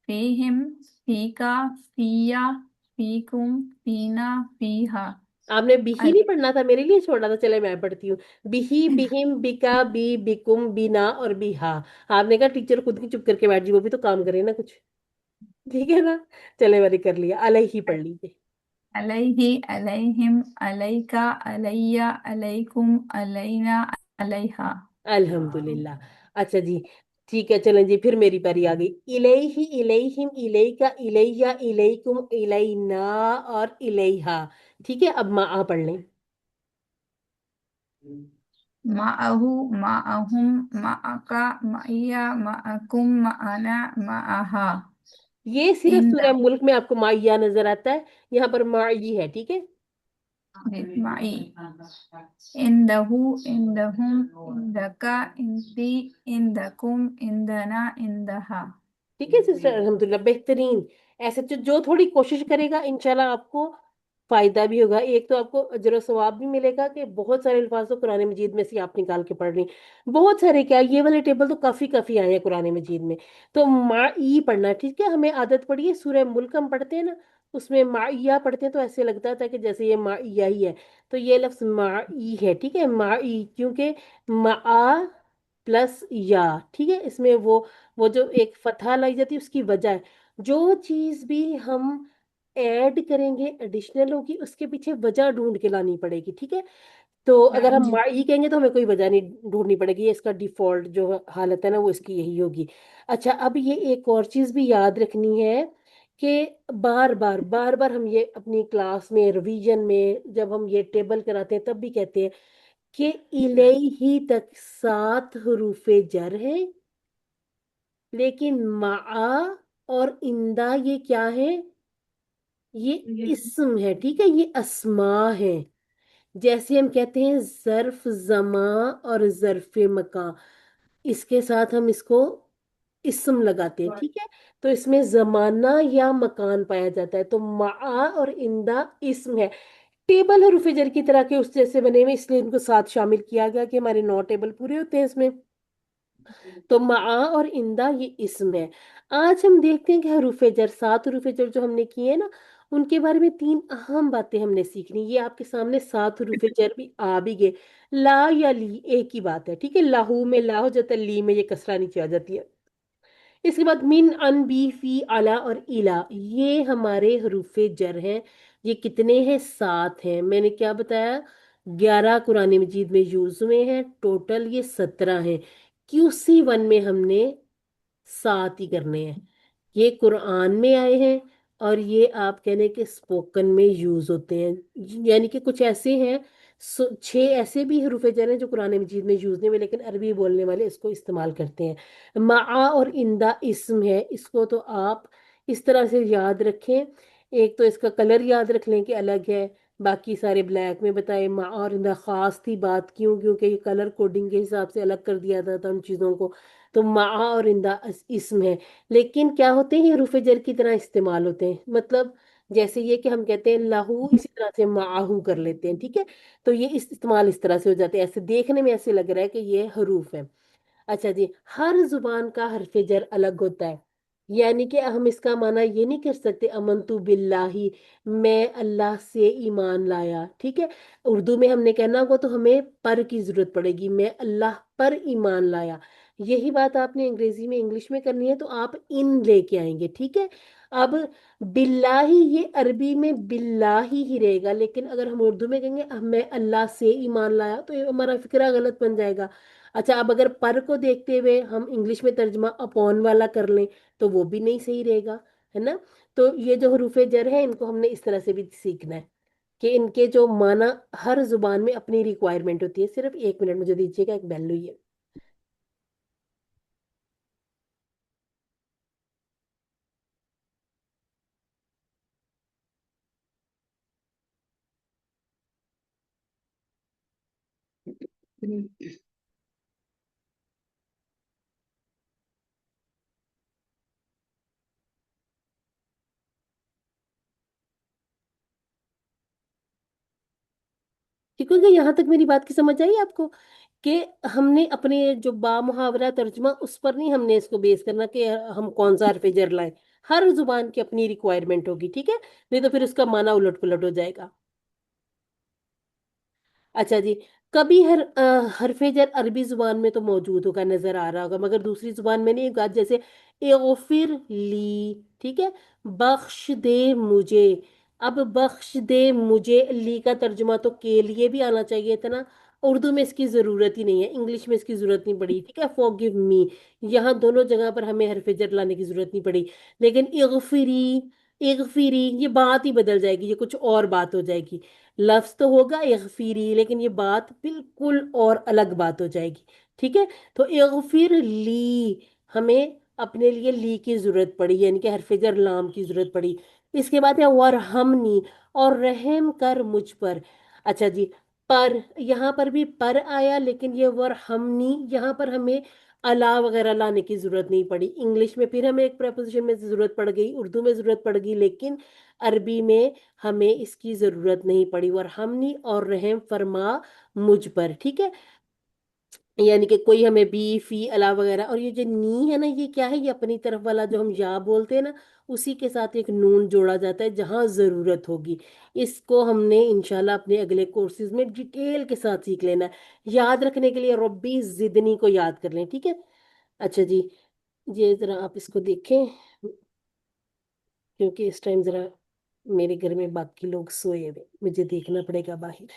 फीहिम फीका फीया फीकुम फीना फीहा आपने बिही अल नहीं पढ़ना था, मेरे लिए छोड़ा था, चले मैं पढ़ती हूँ। बिही, बिहिम, बिका, बी, बिकुम, बिना और बिहा। आपने कहा टीचर खुद की चुप करके बैठ जी, वो भी तो काम करे ना कुछ। ठीक है ना। चले, मैंने कर लिया। अलैहि पढ़ लीजिए। अलैहि अलैहिम अलैका अलैया अलैकुम अलैना अलैहा। अल्हम्दुलिल्लाह। अच्छा जी, ठीक है, चलें जी, फिर मेरी बारी आ गई। इलैहि, इलैहिम, इलैका, इलैया, इलैकुम, इलैना और इलैहा। ठीक है। अब माँ पढ़ लें। माअहु माअहुम माअका माइया माअकुम माअना माअहा ये सिर्फ इन सूरह मुल्क में आपको माइया नजर आता है, यहाँ पर माई है। ठीक है। माई इंदहु इंदहुम इंदका इंदी इंदकुम इंदना इंदहा। ठीक है सिस्टर, अल्हम्दुलिल्लाह, बेहतरीन। ऐसे तो जो थोड़ी कोशिश करेगा, इंशाल्लाह आपको फायदा भी होगा। एक तो आपको अजर सवाब भी मिलेगा कि बहुत सारे अल्फाज तो कुरान मजीद में से आप निकाल के पढ़ रही हैं। बहुत सारे, क्या ये वाले टेबल तो काफी काफी आए हैं कुरान मजीद में। तो माई पढ़ना। ठीक है। हमें आदत पड़ी है, सूरह मुल्क हम पढ़ते हैं ना, उसमें माइया पढ़ते हैं तो ऐसे लगता था कि जैसे ये माइया ही है। तो ये लफ्ज माई है। ठीक है। माई, क्योंकि मा प्लस या। ठीक है। इसमें वो जो एक फतहा लाई जाती है, उसकी वजह है। जो चीज भी हम ऐड करेंगे, एडिशनल होगी, उसके पीछे वजह ढूंढ के लानी पड़ेगी। ठीक है। तो अगर हम माई कहेंगे तो हमें कोई वजह नहीं ढूंढनी पड़ेगी, ये इसका डिफॉल्ट जो हालत है ना, वो इसकी यही होगी। अच्छा, अब ये एक और चीज भी याद रखनी है कि बार बार हम ये अपनी क्लास में, रिवीजन में, जब हम ये टेबल कराते हैं तब भी कहते हैं कि इलेही तक 7 हरूफे जर है, लेकिन माआ और इंदा ये क्या है? ये इस्म है। ठीक है। ये अस्मा है। जैसे हम कहते हैं जर्फ जमा और जर्फ मका, इसके साथ हम इसको इस्म लगाते हैं। ठीक है। तो इसमें जमाना या मकान पाया जाता है। तो माआ और इंदा इस्म है। टेबल हरूफ जर की तरह के उस जैसे बने हुए, इसलिए इनको साथ शामिल किया गया कि हमारे 9 टेबल पूरे होते हैं इसमें। तो माआ और इंदा ये इस्म है। आज हम देखते हैं कि हरूफे जर, 7 हरूफे जर जो हमने किए हैं ना, उनके बारे में 3 अहम बातें हमने सीखनी। ये आपके सामने 7 हरूफे जर भी आ भी गए। ला या ली एक ही बात है। ठीक है। लाहू में ला हो जाता है, ली में ये कसरा नीचे आ जाती है। इसके बाद मिन, अन, बी, फी, अला और इला, ये हमारे हरूफे जर हैं। ये कितने हैं? 7 हैं। मैंने क्या बताया 11 कुरान मजीद में यूज हुए हैं, टोटल ये 17 हैं। QC1 में हमने 7 ही करने हैं। ये कुरान में आए हैं और ये आप कहने के स्पोकन में यूज होते हैं, यानी कि कुछ ऐसे हैं, 6 ऐसे भी हरूफ जर हैं जो कुरान मजीद में यूज नहीं हुए लेकिन अरबी बोलने वाले इसको इस्तेमाल करते हैं। मा और इंदा इसम है, इसको तो आप इस तरह से याद रखें। एक तो इसका कलर याद रख लें कि अलग है, बाकी सारे ब्लैक में बताए। मा और इंदा खास थी बात, क्यों? क्योंकि ये कलर कोडिंग के हिसाब से अलग कर दिया था उन चीज़ों को। तो मा और इंदा इसम है, लेकिन क्या होते हैं, ये रूफे जर की तरह इस्तेमाल होते हैं। मतलब जैसे ये कि हम कहते हैं लहू, इसी तरह से माहू कर लेते हैं, ठीक है। तो ये इस्तेमाल इस तरह से हो जाते हैं, ऐसे देखने में ऐसे लग रहा है कि ये हरूफ है। अच्छा जी, हर जुबान का हरफ जर अलग होता है, यानी कि हम इसका माना ये नहीं कर सकते अमनतु बिल्लाही, मैं अल्लाह से ईमान लाया, ठीक है। उर्दू में हमने कहना होगा तो हमें पर की जरूरत पड़ेगी, मैं अल्लाह पर ईमान लाया। यही बात आपने अंग्रेजी में, इंग्लिश में करनी है तो आप इन लेके आएंगे, ठीक है। अब बिल्लाही, ये अरबी में बिल्लाही ही रहेगा, लेकिन अगर हम उर्दू में कहेंगे मैं अल्लाह से ईमान लाया तो ये हमारा फिक्रा गलत बन जाएगा। अच्छा, अब अगर पर को देखते हुए हम इंग्लिश में तर्जमा अपॉन वाला कर लें तो वो भी नहीं सही रहेगा, है ना। तो ये जो हरूफे जर है इनको हमने इस तरह से भी सीखना है कि इनके जो माना हर जुबान में अपनी रिक्वायरमेंट होती है। सिर्फ 1 मिनट मुझे दीजिएगा, एक बेल हुई है। ठीक हो गया? यहाँ तक मेरी बात की समझ आई आपको कि हमने अपने जो बा मुहावरा तर्जमा उस पर नहीं हमने इसको बेस करना कि हम कौन सा हरफ जर लाए। हर जुबान की अपनी रिक्वायरमेंट होगी, ठीक है, नहीं तो फिर उसका माना उलट पुलट हो जाएगा। अच्छा जी, कभी हरफे जर अरबी जुबान में तो मौजूद होगा, नजर आ रहा होगा, मगर दूसरी जुबान में नहीं होगा। जैसे एगफिर ली, ठीक है, बख्श दे मुझे। अब बख्श दे मुझे, ली का तर्जुमा तो के लिए भी आना चाहिए इतना, उर्दू में इसकी जरूरत ही नहीं है, इंग्लिश में इसकी जरूरत नहीं पड़ी, ठीक है। फॉरगिव मी, यहाँ दोनों जगह पर हमें हरफे जर लाने की जरूरत नहीं पड़ी। लेकिन इगफिरी, इगफिरी, ये बात ही बदल जाएगी, ये कुछ और बात हो जाएगी। लफ्ज तो होगा इगफिरी, लेकिन ये बात बिल्कुल और अलग बात हो जाएगी, ठीक है। तो इगफिर ली, हमें अपने लिए ली की जरूरत पड़ी, यानी कि हरफ जर लाम की जरूरत पड़ी। इसके बाद है वरहमनी, और रहम कर मुझ पर। अच्छा जी, पर, यहाँ पर भी पर आया, लेकिन ये वरहमनी, यहाँ पर हमें अला वगैरह लाने की जरूरत नहीं पड़ी। इंग्लिश में फिर हमें एक प्रपोजिशन में जरूरत पड़ गई, उर्दू में जरूरत पड़ गई, लेकिन अरबी में हमें इसकी जरूरत नहीं पड़ी। वरहमनी, और रहम फरमा मुझ पर, ठीक है। यानी कि कोई हमें बी फी अला वगैरह, और ये जो नी है ना, ये क्या है, ये अपनी तरफ वाला जो हम या बोलते हैं ना, उसी के साथ एक नून जोड़ा जाता है जहां जरूरत होगी। इसको हमने इंशाल्लाह अपने अगले कोर्सेज में डिटेल के साथ सीख लेना है। याद रखने के लिए रब्बी जिदनी को याद कर लें, ठीक है। अच्छा जी, ये जरा आप इसको देखें, क्योंकि इस टाइम जरा मेरे घर में बाकी लोग सोए हुए, मुझे देखना पड़ेगा बाहर।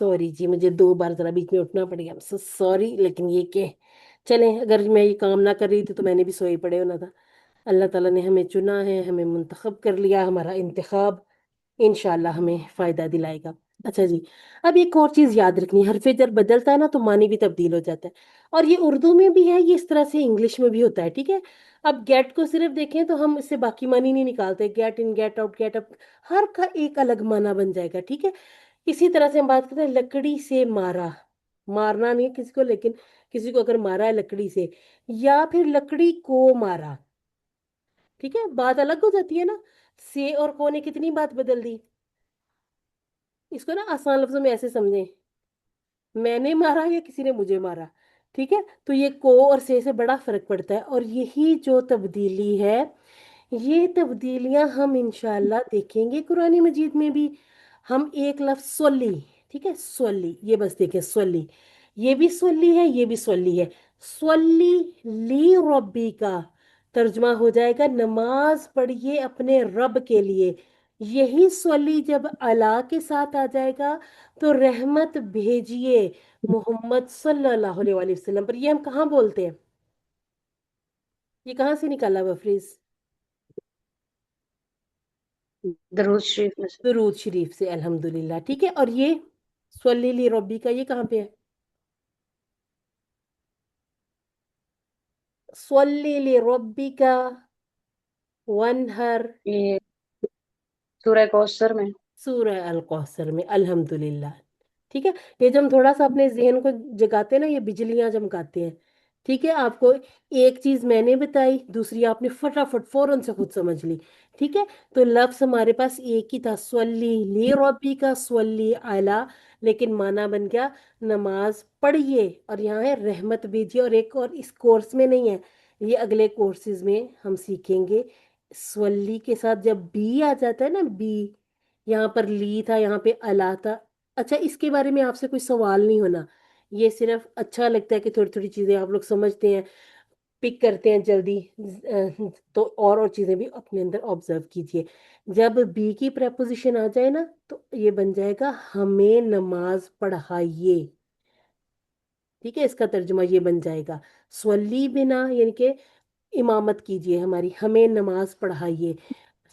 सॉरी जी, मुझे 2 बार जरा बीच में उठना पड़ गया, सो सॉरी, लेकिन ये के चलें, अगर मैं ये काम ना कर रही थी तो मैंने भी सोए पड़े होना था। अल्लाह ताला ने हमें चुना है, हमें मुंतखब कर लिया, हमारा इंतखाब इंशाल्लाह हमें फायदा दिलाएगा। अच्छा जी, अब एक और चीज याद रखनी है, हरफ जब बदलता है ना तो मानी भी तब्दील हो जाता है, और ये उर्दू में भी है, ये इस तरह से इंग्लिश में भी होता है, ठीक है। अब गेट को सिर्फ देखें तो हम इससे बाकी मानी नहीं निकालते, get in, get out, get up, हर का एक अलग माना बन जाएगा, ठीक है। इसी तरह से हम बात करते हैं लकड़ी से मारा, मारना नहीं है किसी को, लेकिन किसी को अगर मारा है लकड़ी से, या फिर लकड़ी को मारा, ठीक है, बात अलग हो जाती है ना। से और को ने कितनी बात बदल दी। इसको ना आसान लफ्जों में ऐसे समझें, मैंने मारा या किसी ने मुझे मारा, ठीक है। तो ये को और से बड़ा फर्क पड़ता है, और यही जो तब्दीली है, ये तब्दीलियां हम इंशाल्लाह देखेंगे कुरानी मजीद में भी। हम एक लफ्ज सोली, ठीक है, सोली, ये बस देखें सोली, ये भी सोली है, ये भी सोली है। सोली ली रब्बी का तर्जुमा हो जाएगा नमाज पढ़िए अपने रब के लिए। यही सोली जब अला के साथ आ जाएगा तो रहमत भेजिए मोहम्मद सल्लल्लाहु अलैहि वसल्लम पर। ये हम कहाँ बोलते हैं, ये कहाँ से निकाला हुआ फ्रेज। दरूद शरीफ में से। दुरूद शरीफ से, अल्हम्दुलिल्लाह, ठीक है। और ये स्वल्ली ली रब्बी का, ये कहाँ पे है, स्वल्ली ली रब्बी का वनहर, ये सूरह कौसर में। सूरह अल कौसर में, अल्हम्दुलिल्लाह, ठीक है। ये जब हम थोड़ा सा अपने जहन को जगाते हैं ना, ये बिजलियां चमकाते हैं, ठीक है। आपको एक चीज मैंने बताई, दूसरी आपने फटाफट फौरन से खुद समझ ली, ठीक है। तो लफ्ज हमारे पास एक ही था, स्वल्ली ली रब्बी का, स्वल्ली आला, लेकिन माना बन गया नमाज पढ़िए, और यहाँ है रहमत भेजिए। और एक और इस कोर्स में नहीं है, ये अगले कोर्सेज में हम सीखेंगे। स्वल्ली के साथ जब बी आ जाता है ना, बी, यहाँ पर ली था, यहाँ पे अला था। अच्छा, इसके बारे में आपसे कोई सवाल नहीं होना, ये सिर्फ अच्छा लगता है कि थोड़ी थोड़ी चीजें आप लोग समझते हैं, पिक करते हैं जल्दी। तो और चीजें भी अपने अंदर ऑब्जर्व कीजिए। जब बी की प्रपोजिशन आ जाए ना, तो ये बन जाएगा हमें नमाज पढ़ाइए, ठीक है। इसका तर्जुमा ये बन जाएगा स्वली बिना, यानी कि इमामत कीजिए हमारी, हमें नमाज पढ़ाइए।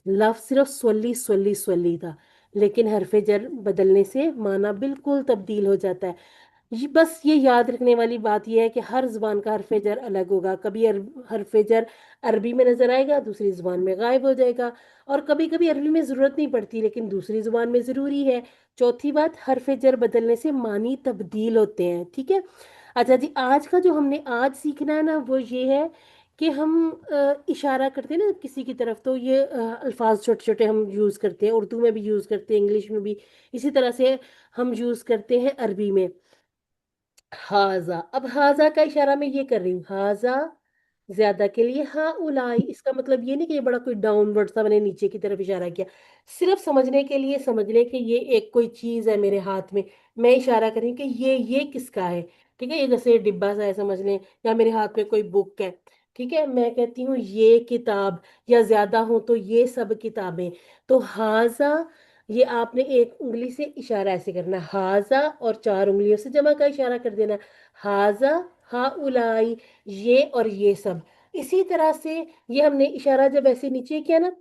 लफ्ज सिर्फ स्वली स्वली स्वली था, लेकिन हरफ जर बदलने से माना बिल्कुल तब्दील हो जाता है। ये बस ये याद रखने वाली बात यह है कि हर जुबान का हरफ जर अलग होगा। कभी हरफ जर अरबी में नजर आएगा, दूसरी जुबान में गायब हो जाएगा, और कभी कभी अरबी में जरूरत नहीं पड़ती लेकिन दूसरी जुबान में जरूरी है। चौथी बात, हरफ जर बदलने से मानी तब्दील होते हैं, ठीक है। अच्छा जी, आज का जो हमने आज सीखना है ना, वो ये है कि हम इशारा करते हैं ना किसी की तरफ, तो ये अल्फाज छोटे छोटे हम यूज़ करते हैं, उर्दू में भी यूज़ करते हैं, इंग्लिश में भी इसी तरह से हम यूज़ करते हैं अरबी में। हाजा, अब हाजा का इशारा मैं ये कर रही हूँ, हाजा ज्यादा के लिए, हाँ उलाई, इसका मतलब ये नहीं कि ये बड़ा कोई डाउनवर्ड सा मैंने नीचे की तरफ इशारा किया। सिर्फ समझने के लिए समझ लें कि ये एक कोई चीज है मेरे हाथ में, मैं इशारा कर रही हूँ कि ये किसका है, ठीक है। ये जैसे डिब्बा सा है समझ लें, या मेरे हाथ में कोई बुक है, ठीक है। मैं कहती हूँ ये किताब, या ज्यादा हो तो ये सब किताबें। तो हाजा, ये आपने एक उंगली से इशारा ऐसे करना है, हाजा, और चार उंगलियों से जमा का इशारा कर देना, हाजा, हा उलाई, ये और ये सब। इसी तरह से ये हमने इशारा जब ऐसे नीचे किया ना,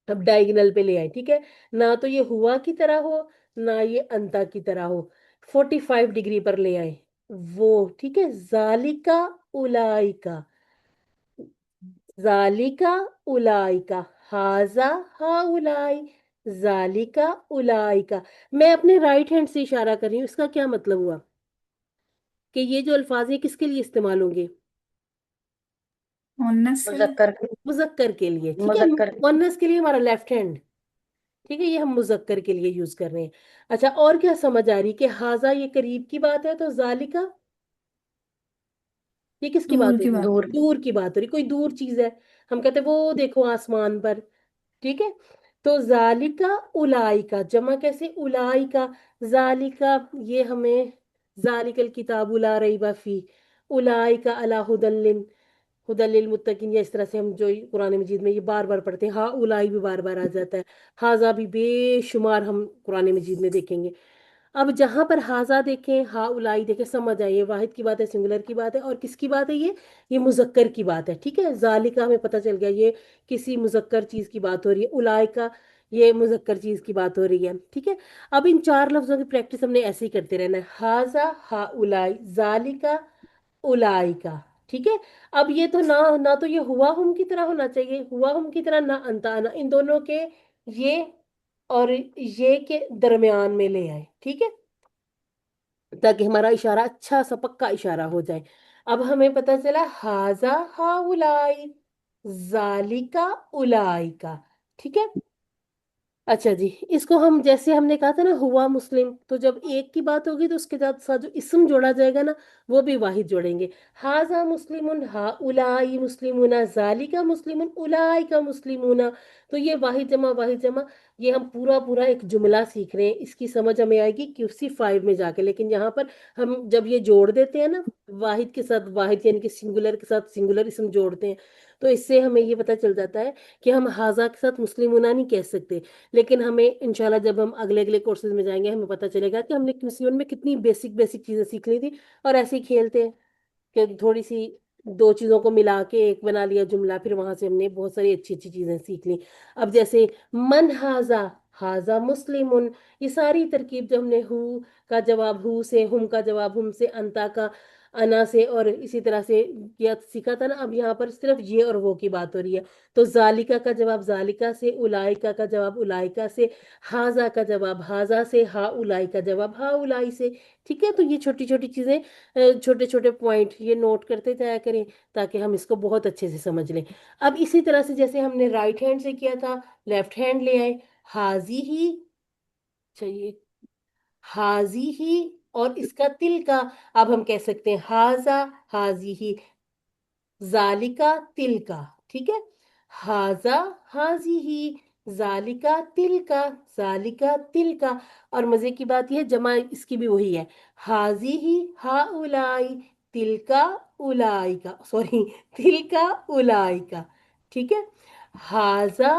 अब डायगोनल पे ले आए, ठीक है। ना तो ये हुआ की तरह हो, ना ये अंता की तरह हो, 45 डिग्री पर ले आए वो, ठीक है। जालिका उलाइका, जालिका उलाइका, हाजा हाउलाई, जालिका उलाइका। मैं अपने राइट हैंड से इशारा कर रही हूँ, इसका क्या मतलब हुआ कि ये जो अल्फाज हैं किसके लिए इस्तेमाल होंगे, मुन्नस के लिए। मुजक्कर के। मुजक्कर के लिए, ठीक है। मुजक्कर के। मुअन्नस के लिए हमारा लेफ्ट हैंड, ठीक है, ये हम मुजक्कर के लिए यूज कर रहे हैं। अच्छा, और क्या समझ आ रही कि हाजा ये करीब की बात है, तो जालिका ये किसकी बात दूर हो की रही है, बात। दूर। दूर की बात हो रही, कोई दूर चीज है। हम कहते हैं वो देखो आसमान पर, ठीक है। तो जालिका उलाइका, जमा कैसे, उलाइका, जालिका, ये हमें जालिकल किताबु ला रैबा फी, उलाइका अला हुदल्लिन, हुदल्लिल मुत्तकीन, या इस तरह से हम जो कुरान मजीद में ये बार बार पढ़ते हैं, हा उलाई भी बार बार आ जाता है, हाजा भी बेशुमार हम कुरान मजीद में देखेंगे। अब जहां पर हाजा देखें, हा उलाई देखें, समझ आइए वाहिद की बात है, सिंगुलर की बात है, और किसकी बात है ये मुजक्कर की बात है, ठीक है। जालिका हमें पता चल गया ये किसी मुजक्कर चीज की बात हो रही है, उलाई का ये मुजक्कर चीज की बात हो रही है, ठीक है। अब इन चार लफ्जों की प्रैक्टिस हमने ऐसे ही करते रहना है, हाजा हा उलाई, जालिका उलाई का, ठीक है। अब ये तो ना ना तो ये हुआ हम की तरह होना चाहिए, हुआ हम की तरह, ना अंता, ना इन दोनों के ये اور یہ کے درمیان میں لے آئے، ٹھیک ہے، تاکہ ہمارا اشارہ اچھا سا پکا اشارہ ہو جائے۔ اب ہمیں پتا چلا ہاذا ہاؤلائی، ذالکا اولائکا، ٹھیک ہے۔ اچھا جی، اس کو ہم جیسے ہم نے کہا تھا نا ہوا مسلم، تو جب ایک کی بات ہوگی تو اس کے ساتھ جو اسم جوڑا جائے گا نا وہ بھی واحد جوڑیں گے۔ ہاذا مسلمن، ہا الائی مسلمون، ذالکا مسلمن، اولائکا مسلمون، تو یہ واحد جمع واحد جمع، یہ ہم پورا پورا ایک جملہ سیکھ رہے ہیں، اس کی سمجھ ہمیں آئے گی QC5 میں جا کے، لیکن یہاں پر ہم جب یہ جوڑ دیتے ہیں نا واحد کے ساتھ واحد، یعنی کہ سنگولر کے ساتھ سنگولر اسم جوڑتے ہیں، تو اس سے ہمیں یہ پتہ چل جاتا ہے کہ ہم ہاذا کے ساتھ مسلمون نہیں کہہ سکتے، لیکن ہمیں انشاءاللہ جب ہم اگلے کورسز میں جائیں گے ہمیں پتہ چلے گا کہ ہم نے QC1 میں کتنی بیسک چیزیں سیکھ لی تھی، اور ایسے ہی کھیلتے ہیں کہ تھوڑی سی دو چیزوں کو ملا کے ایک بنا لیا جملہ، پھر وہاں سے ہم نے بہت ساری اچھی اچھی چیزیں سیکھ لی۔ اب جیسے من ہاذا، ہاذا مسلمن، یہ ساری ترکیب جو ہم نے ہو کا جواب ہو سے، ہم کا جواب ہم سے، انتا کا انا سے، اور اسی طرح سے کیا سیکھا تھا نا، اب یہاں پر صرف یہ اور وہ کی بات ہو رہی ہے، تو ذالکا کا جواب ذالکا سے، اولائکا کا جواب اولائکا سے، ہاذا کا جواب ہاذا سے، ہا اولائی کا جواب ہا اولائی سے، ٹھیک ہے۔ تو یہ چھوٹی چھوٹی چیزیں، چھوٹے چھوٹے پوائنٹ یہ نوٹ کرتے جایا کریں تاکہ ہم اس کو بہت اچھے سے سمجھ لیں۔ اب اسی طرح سے جیسے ہم نے رائٹ ہینڈ سے کیا تھا، لیفٹ ہینڈ لے آئے، حاضی ہی چاہیے، حاضی ہی، اور اس کا تل کا، اب ہم کہہ سکتے ہیں ہاذا حاضی ہی، ذالکا تل کا، ٹھیک ہے، ہاذا حاضی ہی، ذالکا تل کا، ذالکا تل کا، اور مزے کی بات یہ ہے جمع اس کی بھی وہی ہے، حاضی ہی ہا اولائی، تل کا اولائی کا، سوری تل کا اولائی کا، ٹھیک ہے، ہاذا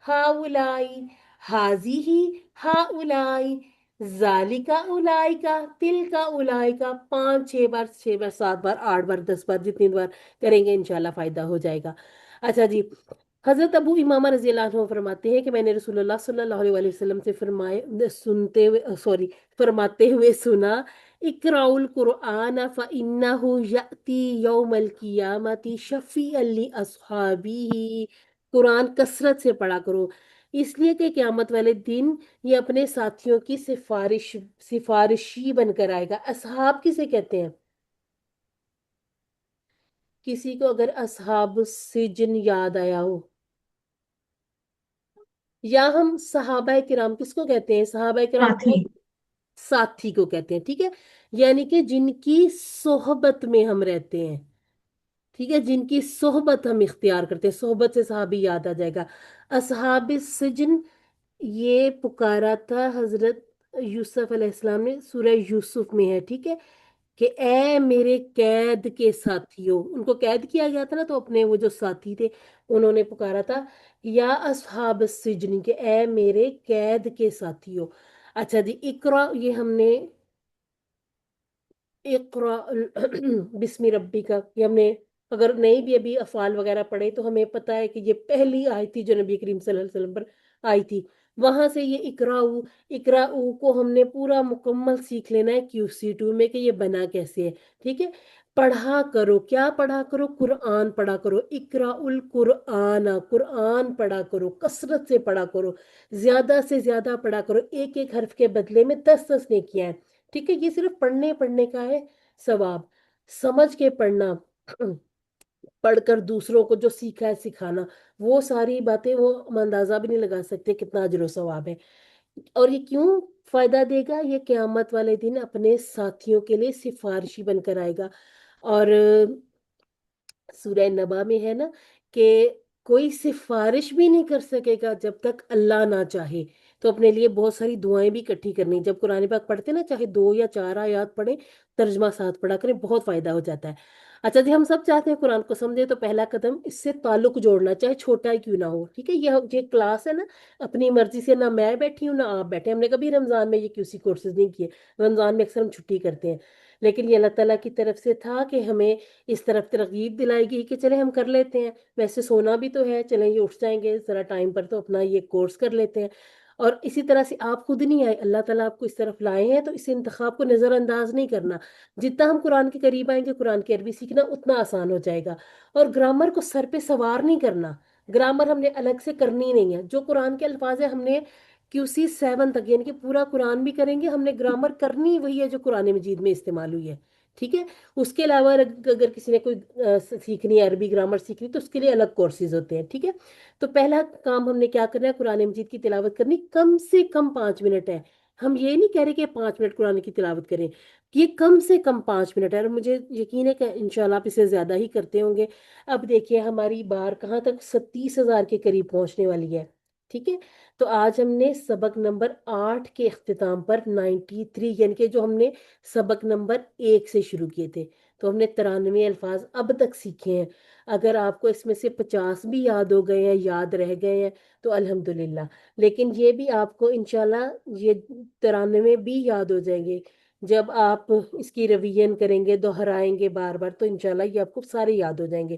ہا اولائی، حاضی ہی ہا اولائی، ذالکا اولائی کا، تل کا اولائی کا، 5 6 بار 6 بار 7 بار 8 بار 10 بار جتنی بار کریں گے انشاءاللہ فائدہ ہو جائے گا۔ اچھا جی، حضرت ابو امامہ رضی اللہ عنہ فرماتے ہیں کہ میں نے رسول اللہ صلی اللہ علیہ وسلم سے فرماتے ہوئے سنا، اقرأوا القرآن فإنه يأتي يوم القیامة شفیعا لأصحابہ، قرآن کثرت سے پڑھا کرو، اس لیے کہ قیامت والے دن یہ اپنے ساتھیوں کی سفارشی بن کر آئے گا۔ اصحاب کسے کہتے ہیں؟ کسی کو اگر اصحاب السجن یاد آیا ہو، یا ہم صحابہ کرام کس کو کہتے ہیں؟ صحابہ کرام کو ساتھی، ساتھی کو کہتے ہیں، ٹھیک ہے، یعنی کہ جن کی صحبت میں ہم رہتے ہیں، ٹھیک ہے، جن کی صحبت ہم اختیار کرتے ہیں، صحبت سے صحابی یاد آ جائے گا۔ اصحاب السجن یہ پکارا تھا حضرت یوسف علیہ السلام نے، سورہ یوسف میں ہے، ٹھیک ہے، کہ اے میرے قید کے ساتھیوں، ان کو قید کیا گیا تھا نا، تو اپنے وہ جو ساتھی تھے انہوں نے پکارا تھا یا اصحاب السجن، کہ اے میرے قید کے ساتھیوں۔ اچھا جی، اقرا یہ ہم نے اقرا بسم ربی کا، یہ ہم نے اگر نہیں بھی ابھی افعال وغیرہ پڑھے تو ہمیں پتا ہے کہ یہ پہلی آیت تھی جو نبی کریم صلی اللہ علیہ وسلم پر آئی تھی، وہاں سے یہ اقراؤ کو ہم نے پورا مکمل سیکھ لینا ہے QC2 میں کہ یہ بنا کیسے ہے، ٹھیک ہے۔ پڑھا کرو، کیا پڑھا کرو؟ قرآن پڑھا کرو، اقرأ القرآن، قرآن پڑھا کرو، کثرت سے پڑھا کرو، زیادہ سے زیادہ پڑھا کرو، ایک ایک حرف کے بدلے میں 10 نیکیاں ہیں، ٹھیک ہے۔ یہ صرف پڑھنے کا ہے ثواب، سمجھ کے پڑھنا، پڑھ کر دوسروں کو جو سیکھا ہے سکھانا، وہ ساری باتیں وہ ہم اندازہ بھی نہیں لگا سکتے کتنا اجر و ثواب ہے۔ اور یہ کیوں فائدہ دے گا؟ یہ قیامت والے دن اپنے ساتھیوں کے لیے سفارشی بن کر آئے گا۔ اور سورہ نبا میں ہے نا کہ کوئی سفارش بھی نہیں کر سکے گا جب تک اللہ نہ چاہے، تو اپنے لیے بہت ساری دعائیں بھی اکٹھی کرنی، جب قرآن پاک پڑھتے نا چاہے 2 یا 4 آیات پڑھیں، ترجمہ ساتھ پڑھا کریں، بہت فائدہ ہو جاتا ہے۔ اچھا جی، ہم سب چاہتے ہیں قرآن کو سمجھے، تو پہلا قدم اس سے تعلق جوڑنا، چاہے چھوٹا ہی کیوں نہ ہو، ٹھیک ہے۔ یہ کلاس ہے نا، اپنی مرضی سے نہ میں بیٹھی ہوں نہ آپ بیٹھے، ہم نے کبھی رمضان میں یہ QC کورسز نہیں کیے، رمضان میں اکثر ہم چھٹی کرتے ہیں، لیکن یہ اللہ تعالیٰ کی طرف سے تھا کہ ہمیں اس طرف ترغیب دلائی گئی کہ چلے ہم کر لیتے ہیں، ویسے سونا بھی تو ہے، چلیں یہ اٹھ جائیں گے ذرا ٹائم پر تو اپنا یہ کورس کر لیتے ہیں۔ اور اسی طرح سے آپ خود نہیں آئے، اللہ تعالیٰ آپ کو اس طرف لائے ہیں، تو اس انتخاب کو نظر انداز نہیں کرنا، جتنا ہم قرآن کے قریب آئیں گے قرآن کی عربی سیکھنا اتنا آسان ہو جائے گا۔ اور گرامر کو سر پہ سوار نہیں کرنا، گرامر ہم نے الگ سے کرنی نہیں ہے، جو قرآن کے الفاظ ہیں ہم نے QC 7 تک یعنی کہ پورا قرآن بھی کریں گے. ہم نے گرامر کرنی وہی ہے جو قرآن مجید میں استعمال ہوئی ہے. ٹھیک ہے. اس کے علاوہ اگر کسی نے کوئی سیکھنی ہے عربی گرامر سیکھنی تو اس کے لیے الگ کورسز ہوتے ہیں. ٹھیک ہے. تو پہلا کام ہم نے کیا کرنا ہے, قرآن مجید کی تلاوت کرنی کم سے کم 5 منٹ ہے. ہم یہ نہیں کہہ رہے کہ 5 منٹ قرآن کی تلاوت کریں, یہ کم سے کم 5 منٹ ہے, اور مجھے یقین ہے کہ انشاءاللہ آپ اسے زیادہ ہی کرتے ہوں گے. اب دیکھیے ہماری بار کہاں تک 37,000 کے قریب پہنچنے والی ہے. ٹھیک ہے. تو آج ہم نے سبق نمبر 8 کے اختتام پر 93 یعنی کہ جو ہم نے سبق نمبر 1 سے شروع کیے تھے, تو ہم نے 93 الفاظ اب تک سیکھے ہیں. اگر آپ کو اس میں سے 50 بھی یاد ہو گئے ہیں, یاد رہ گئے ہیں, تو الحمدللہ. لیکن یہ بھی آپ کو انشاءاللہ یہ 93 بھی یاد ہو جائیں گے جب آپ اس کی ریویژن کریں گے, دہرائیں گے بار بار, تو انشاءاللہ یہ آپ کو سارے یاد ہو جائیں گے.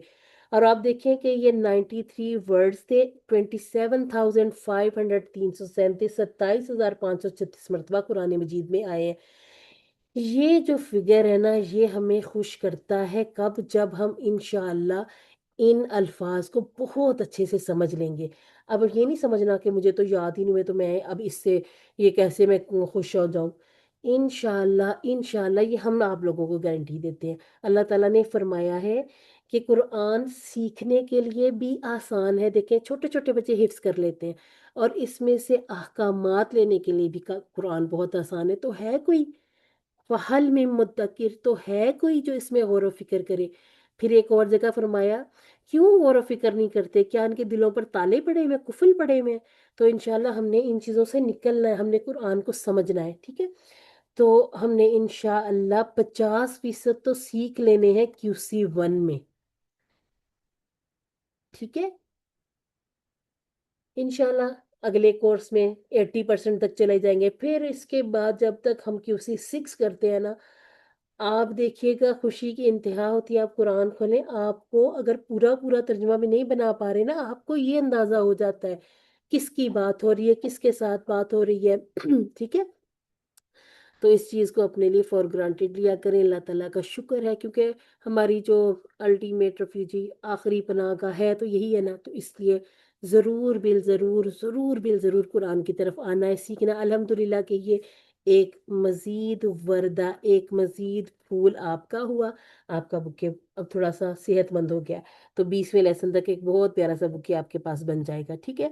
اور آپ دیکھیں کہ یہ 93 ورڈز تھے, 27,500 337 27,536 مرتبہ قرآن مجید میں آئے ہیں. یہ جو فگر ہے نا, یہ ہمیں خوش کرتا ہے کب, جب ہم انشاءاللہ ان الفاظ کو بہت اچھے سے سمجھ لیں گے. اب یہ نہیں سمجھنا کہ مجھے تو یاد ہی نہیں ہوئے تو میں اب اس سے یہ کیسے میں خوش ہو جاؤں. انشاءاللہ انشاءاللہ یہ ہم آپ لوگوں کو گارنٹی دیتے ہیں. اللہ تعالیٰ نے فرمایا ہے کہ قرآن سیکھنے کے لیے بھی آسان ہے. دیکھیں چھوٹے چھوٹے بچے حفظ کر لیتے ہیں, اور اس میں سے احکامات لینے کے لیے بھی قرآن بہت آسان ہے. تو ہے کوئی فحل میں مدکر, تو ہے کوئی جو اس میں غور و فکر کرے. پھر ایک اور جگہ فرمایا کیوں غور و فکر نہیں کرتے, کیا ان کے دلوں پر تالے پڑے ہوئے, قفل پڑے ہوئے ہیں. تو انشاءاللہ ہم نے ان چیزوں سے نکلنا ہے, ہم نے قرآن کو سمجھنا ہے. ٹھیک ہے. تو ہم نے انشاءاللہ 50% تو سیکھ لینے ہیں QC 1 میں. ٹھیک ہے. انشاءاللہ اگلے کورس میں 80% تک چلے جائیں گے. پھر اس کے بعد جب تک ہم QC 6 کرتے ہیں نا, آپ دیکھیے گا خوشی کی انتہا ہوتی ہے. آپ قرآن کھولیں, آپ کو اگر پورا پورا ترجمہ بھی نہیں بنا پا رہے نا, آپ کو یہ اندازہ ہو جاتا ہے کس کی بات ہو رہی ہے, کس کے ساتھ بات ہو رہی ہے. ٹھیک ہے. تو اس چیز کو اپنے لیے فار گرانٹیڈ لیا کریں. اللہ تعالیٰ کا شکر ہے کیونکہ ہماری جو الٹیمیٹ ریفیوجی آخری پناہ کا ہے تو یہی ہے نا, تو اس لیے ضرور بل ضرور ضرور بل ضرور قرآن کی طرف آنا ہے, سیکھنا. الحمدللہ کہ یہ ایک مزید وردہ, ایک مزید پھول آپ کا ہوا. آپ کا بکے اب تھوڑا سا صحت مند ہو گیا, تو 20ویں لیسن تک ایک بہت پیارا سا بکے آپ کے پاس بن جائے گا. ٹھیک ہے.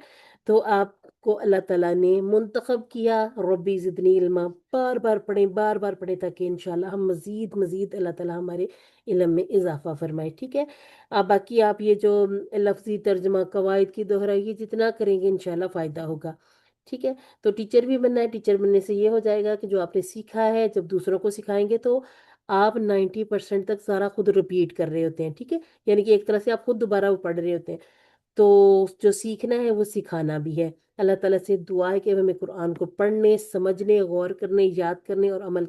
تو آپ کو اللہ تعالیٰ نے منتخب کیا. ربی زدنی علما, بار بار پڑھیں, بار بار پڑھیں, تاکہ انشاءاللہ ہم مزید مزید اللہ تعالیٰ ہمارے علم میں اضافہ فرمائے. ٹھیک ہے. باقی آپ یہ جو لفظی ترجمہ, قواعد کی دہرائی, یہ جتنا کریں گے انشاءاللہ فائدہ ہوگا. ٹھیک ہے. تو ٹیچر بھی بننا ہے. ٹیچر بننے سے یہ ہو جائے گا کہ جو آپ نے سیکھا ہے جب دوسروں کو سکھائیں گے تو آپ 90% تک سارا خود رپیٹ کر رہے ہوتے ہیں. ٹھیک ہے. یعنی کہ ایک طرح سے آپ خود دوبارہ وہ پڑھ رہے ہوتے ہیں. تو جو سیکھنا ہے وہ سکھانا بھی ہے. اللہ تعالیٰ سے دعا ہے کہ ہمیں قرآن کو پڑھنے, سمجھنے, غور کرنے, یاد کرنے اور عمل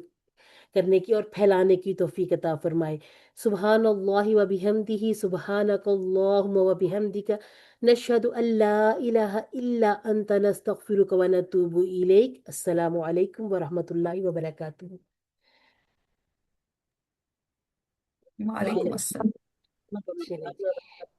کرنے کی اور پھیلانے کی توفیق عطا فرمائے. سبحان اللہ و بحمدہ, سبحانک اللہم و بحمدک, نشہد ان لا الہ الا انت, نستغفرک و نتوب الیک. السلام علیکم ورحمۃ اللہ وبرکاتہ. وعلیکم السلام. چلیں جی.